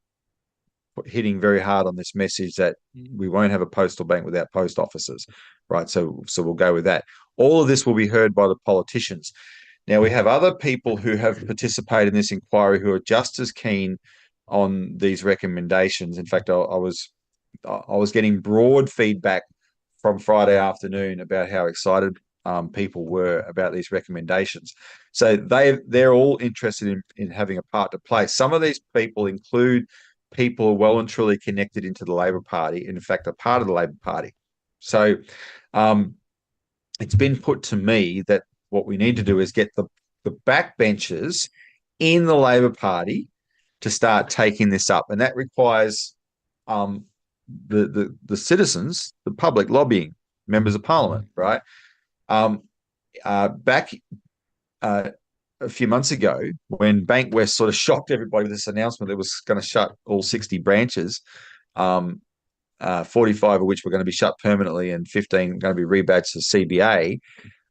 hitting very hard on this message that we won't have a postal bank without post offices, right? So we'll go with that. All of this will be heard by the politicians. Now, we have other people who have participated in this inquiry who are just as keen on these recommendations. In fact, I was getting broad feedback from Friday afternoon about how excited people were about these recommendations. So they're all interested in having a part to play. Some of these people include people who are well and truly connected into the Labor Party, and in fact, are part of the Labor Party. So it's been put to me that what we need to do is get the backbenchers in the Labor Party to start taking this up, and that requires the citizens, the public lobbying, members of Parliament, right? Back a few months ago, when Bankwest sort of shocked everybody with this announcement that it was going to shut all 60 branches, 45 of which were going to be shut permanently and 15 going to be rebadged to CBA.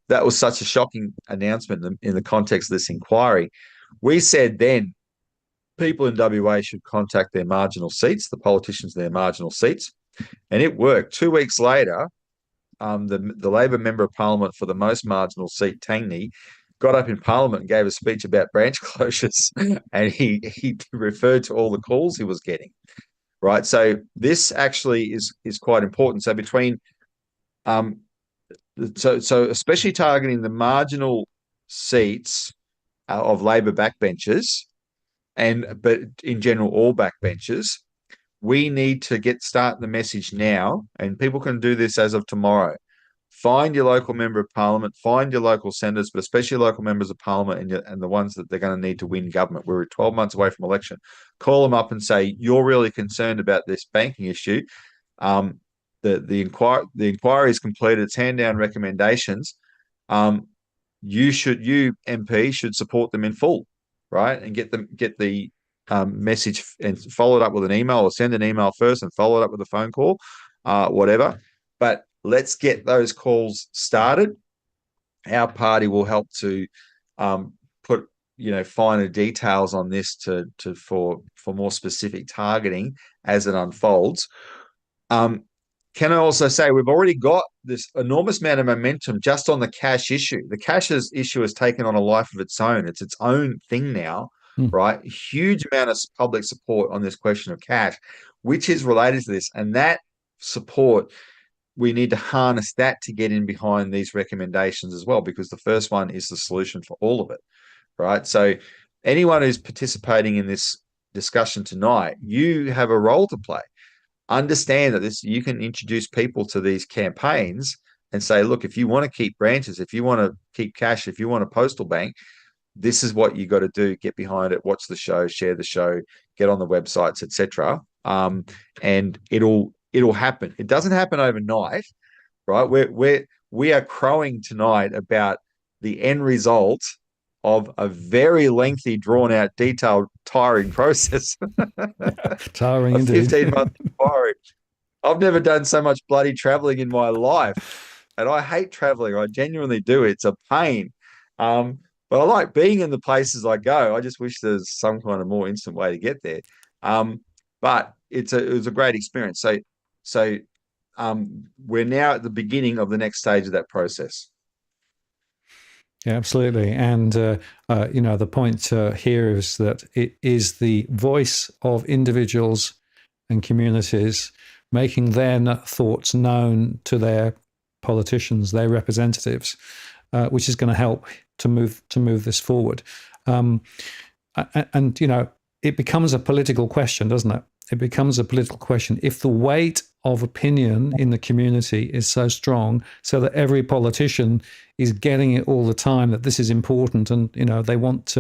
That was such a shocking announcement in the context of this inquiry. We said then people in WA should contact their marginal seats, the politicians in their marginal seats, and it worked. 2 weeks later, the Labor Member of Parliament for the most marginal seat, Tangney, got up in Parliament and gave a speech about branch closures, and he referred to all the calls he was getting. Right, so this actually is quite important. So between, so especially targeting the marginal seats of Labor backbenchers, but in general all backbenchers, we need to start the message now, and people can do this as of tomorrow. Find your local member of Parliament, find your local senators, but especially local members of Parliament and the ones that they're going to need to win government. We're 12 months away from election. Call them up and say, you're really concerned about this banking issue. The inquiry is completed. It's hand down recommendations. You MP should support them in full, right? And get the message and follow it up with an email, or send an email first and follow it up with a phone call, whatever. But let's get those calls started. Our party will help to put finer details on this for more specific targeting as it unfolds. Can I also say we've already got this enormous amount of momentum just on the cash issue. The cash issue has taken on a life of its own. It's its own thing now, right? Huge amount of public support on this question of cash, which is related to this. And that support, we need to harness that to get in behind these recommendations as well, because the first one is the solution for all of it, right? So anyone who's participating in this discussion tonight, you have a role to play. Understand that you can introduce people to these campaigns and say, look, if you want to keep branches, if you want to keep cash, if you want a postal bank, this is what you got to do. Get behind it, watch the show, share the show, get on the websites, etc. And it'll happen. It doesn't happen overnight, right? We are crowing tonight about the end result of a very lengthy, drawn-out, detailed, tiring process. Tiring indeed. 15-month inquiry. I've never done so much bloody traveling in my life, and I hate traveling. I genuinely do. It's a pain. But I like being in the places I go. I just wish there's some kind of more instant way to get there. But it was a great experience. So we're now at the beginning of the next stage of that process. Yeah, absolutely. And, the point here is that it is the voice of individuals and communities making their thoughts known to their politicians, their representatives, which is going to help to move this forward. And it becomes a political question, doesn't it? It becomes a political question. If the weight of opinion in the community is so strong, so that every politician is getting it all the time, that this is important, and they want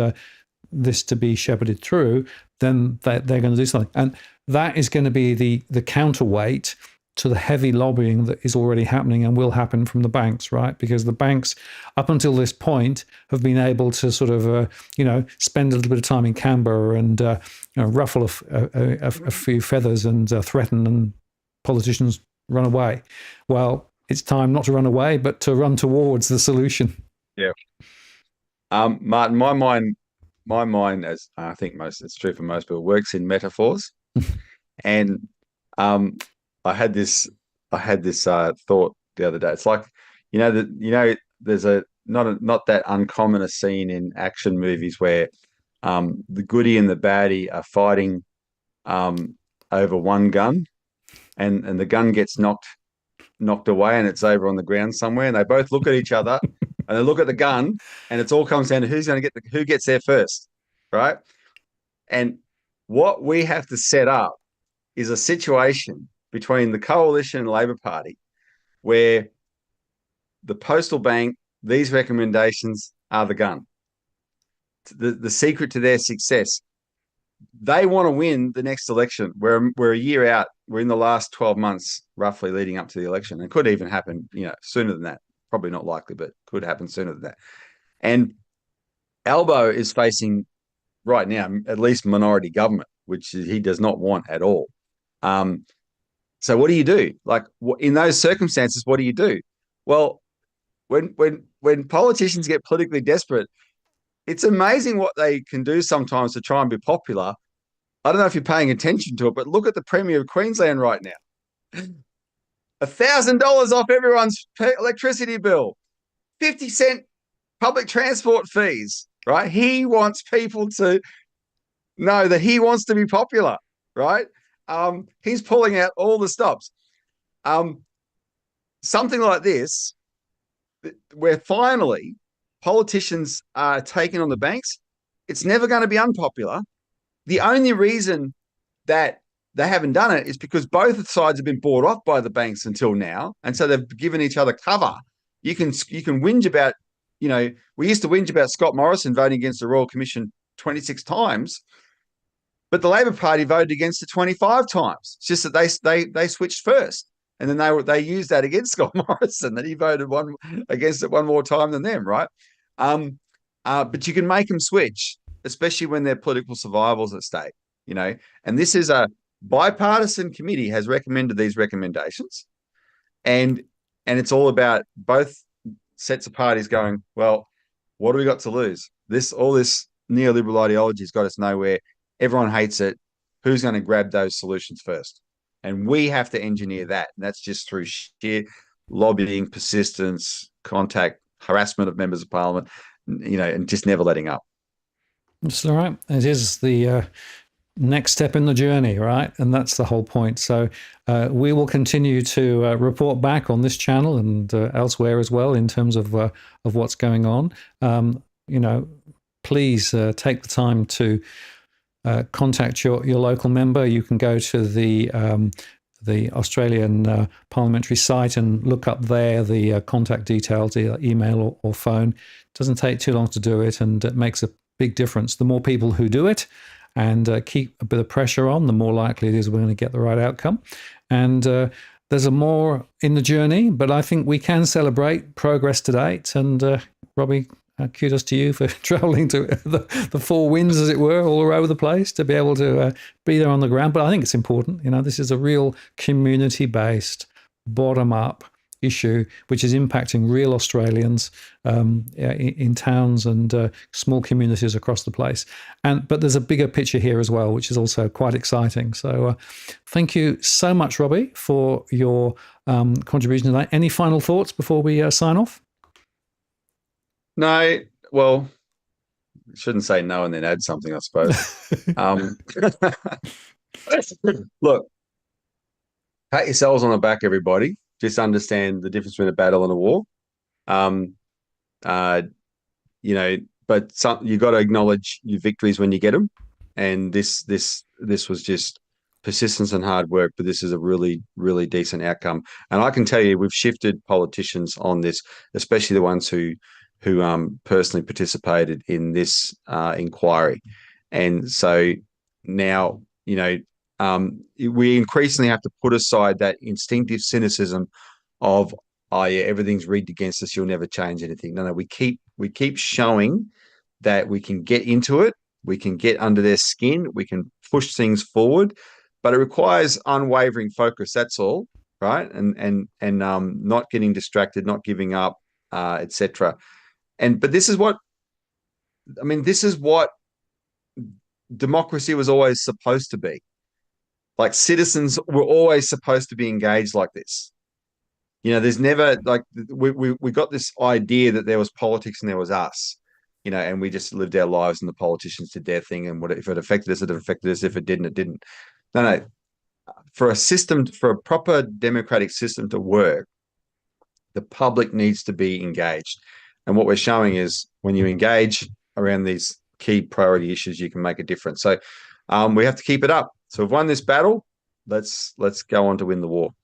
this to be shepherded through, then they're going to do something. And that is going to be the counterweight to the heavy lobbying that is already happening and will happen from the banks, right? Because the banks, up until this point, have been able to sort of, spend a little bit of time in Canberra and ruffle a few feathers and threaten, and politicians run away. Well, it's time not to run away, but to run towards the solution. Yeah. Martin, my mind, as I think it's true for most people, works in metaphors. And I had this thought the other day. It's like, there's not that uncommon a scene in action movies where the goodie and the baddie are fighting over one gun, and the gun gets knocked away and it's over on the ground somewhere, and they both look at each other and they look at the gun, and it all comes down to who's going to who gets there first, right? And what we have to set up is a situation between the Coalition and Labor Party where the postal bank, these recommendations are the gun. The secret to their success. They want to win the next election. We're a year out. We're in the last 12 months, roughly, leading up to the election. And could even happen, sooner than that. Probably not likely, but could happen sooner than that. And Albo is facing, right now, at least minority government, which he does not want at all. So what do you do? Like, in those circumstances, what do you do? Well, when politicians get politically desperate, it's amazing what they can do sometimes to try and be popular. I don't know if you're paying attention to it, but look at the Premier of Queensland right now. $1,000 off everyone's electricity bill, 50-cent public transport fees, right? He wants people to know that he wants to be popular, right? He's pulling out all the stops. Something like this, where finally politicians are taking on the banks, it's never going to be unpopular. The only reason that they haven't done it is because both sides have been bought off by the banks until now, and so they've given each other cover. You can whinge about, we used to whinge about Scott Morrison voting against the Royal Commission 26 times, but the Labor Party voted against it 25 times. It's just that they switched first, and then they used that against Scott Morrison, that he voted against it one more time than them, right? But you can make them switch, especially when their political survival's at stake, And this is a bipartisan committee has recommended these recommendations, and it's all about both sets of parties going, well, what do we got to lose? All this neoliberal ideology has got us nowhere. Everyone hates it. Who's going to grab those solutions first? And we have to engineer that. And that's just through sheer lobbying, persistence, contact, harassment of members of parliament, and just never letting up. That's all right. It is the next step in the journey, right? And that's the whole point. So we will continue to report back on this channel and elsewhere as well in terms of what's going on. Please take the time to contact your local member. You can go to the Australian parliamentary site and look up there the contact details, either email or phone. It doesn't take too long to do it, and it makes a big difference. The more people who do it and keep a bit of pressure on, the more likely it is we're going to get the right outcome. And there's more in the journey, but I think we can celebrate progress to date. And Robbie, kudos to you for traveling to the four winds, as it were, all over the place to be able to be there on the ground. But I think it's important. This is a real community-based, bottom-up issue, which is impacting real Australians in towns and small communities across the place. But there's a bigger picture here as well, which is also quite exciting. So thank you so much, Robbie, for your contribution tonight. Any final thoughts before we sign off? No, well, shouldn't say no and then add something, I suppose. Look, pat yourselves on the back, everybody. Just understand the difference between a battle and a war. But you got to acknowledge your victories when you get them. And this was just persistence and hard work, but this is a really, really decent outcome. And I can tell you, we've shifted politicians on this, especially the ones who personally participated in this inquiry. And so now, we increasingly have to put aside that instinctive cynicism of, oh yeah, everything's rigged against us, you'll never change anything. No, we keep showing that we can get into it, we can get under their skin, we can push things forward, but it requires unwavering focus. That's all, right? And not getting distracted, not giving up, etc. But this is what democracy was always supposed to be. Like, citizens were always supposed to be engaged like this. There's never, like, we got this idea that there was politics and there was us, and we just lived our lives and the politicians did their thing, and if it affected us, it affected us. If it didn't, it didn't. No. For a proper democratic system to work, the public needs to be engaged. And what we're showing is, when you engage around these key priority issues, you can make a difference. So we have to keep it up. So we've won this battle. Let's go on to win the war.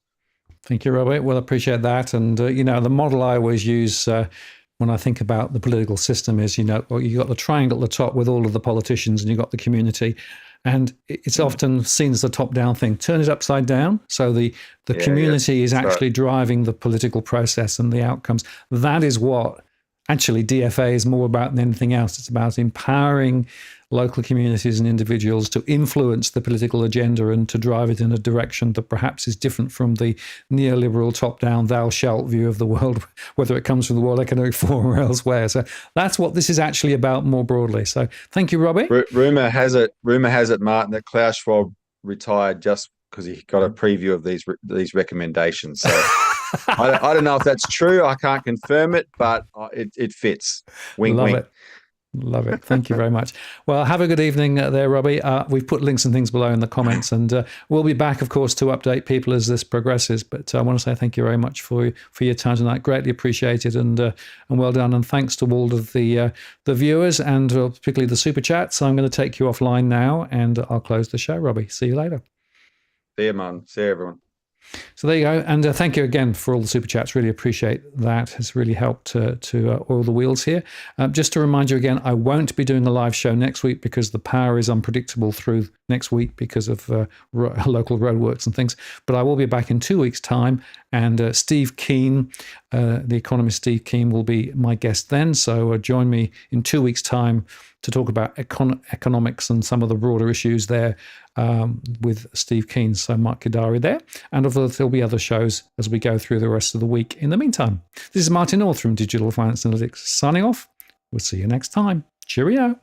Thank you, Robert. Well, I appreciate that. And, the model I always use when I think about the political system is, you've got the triangle at the top with all of the politicians, and you've got the community. And it's often seen as the top-down thing. Turn it upside down. So the community is actually driving the political process and the outcomes. That is what actually DFA is more about than anything else. It's about empowering local communities and individuals to influence the political agenda and to drive it in a direction that perhaps is different from the neoliberal top-down thou shalt view of the world, whether it comes from the World Economic Forum or elsewhere. So that's what this is actually about more broadly. So thank you, Robbie. Rumor has it, Martin, that Klaus Schwab retired just because he got a preview of these recommendations. So I don't know if that's true. I can't confirm it, but it fits. Wink, wink. Love it. Thank you very much. Well, have a good evening there, Robbie. We've put links and things below in the comments, and we'll be back, of course, to update people as this progresses. But I want to say thank you very much for your time tonight. Greatly appreciated, and well done. And thanks to all of the viewers, and particularly the super chats. So I'm going to take you offline now, and I'll close the show, Robbie. See you later. See you, man. See you, everyone. So there you go. And thank you again for all the super chats. Really appreciate that. It's really helped to oil the wheels here. Just to remind you again, I won't be doing a live show next week because the power is unpredictable through next week because of local roadworks and things. But I will be back in 2 weeks' time. And Steve Keen, the economist Steve Keen, will be my guest then. So join me in 2 weeks' time to talk about economics and some of the broader issues there with Steve Keen. So mark your diary there. And of course, there'll be other shows as we go through the rest of the week. In the meantime, this is Martin North from Digital Finance Analytics signing off. We'll see you next time. Cheerio.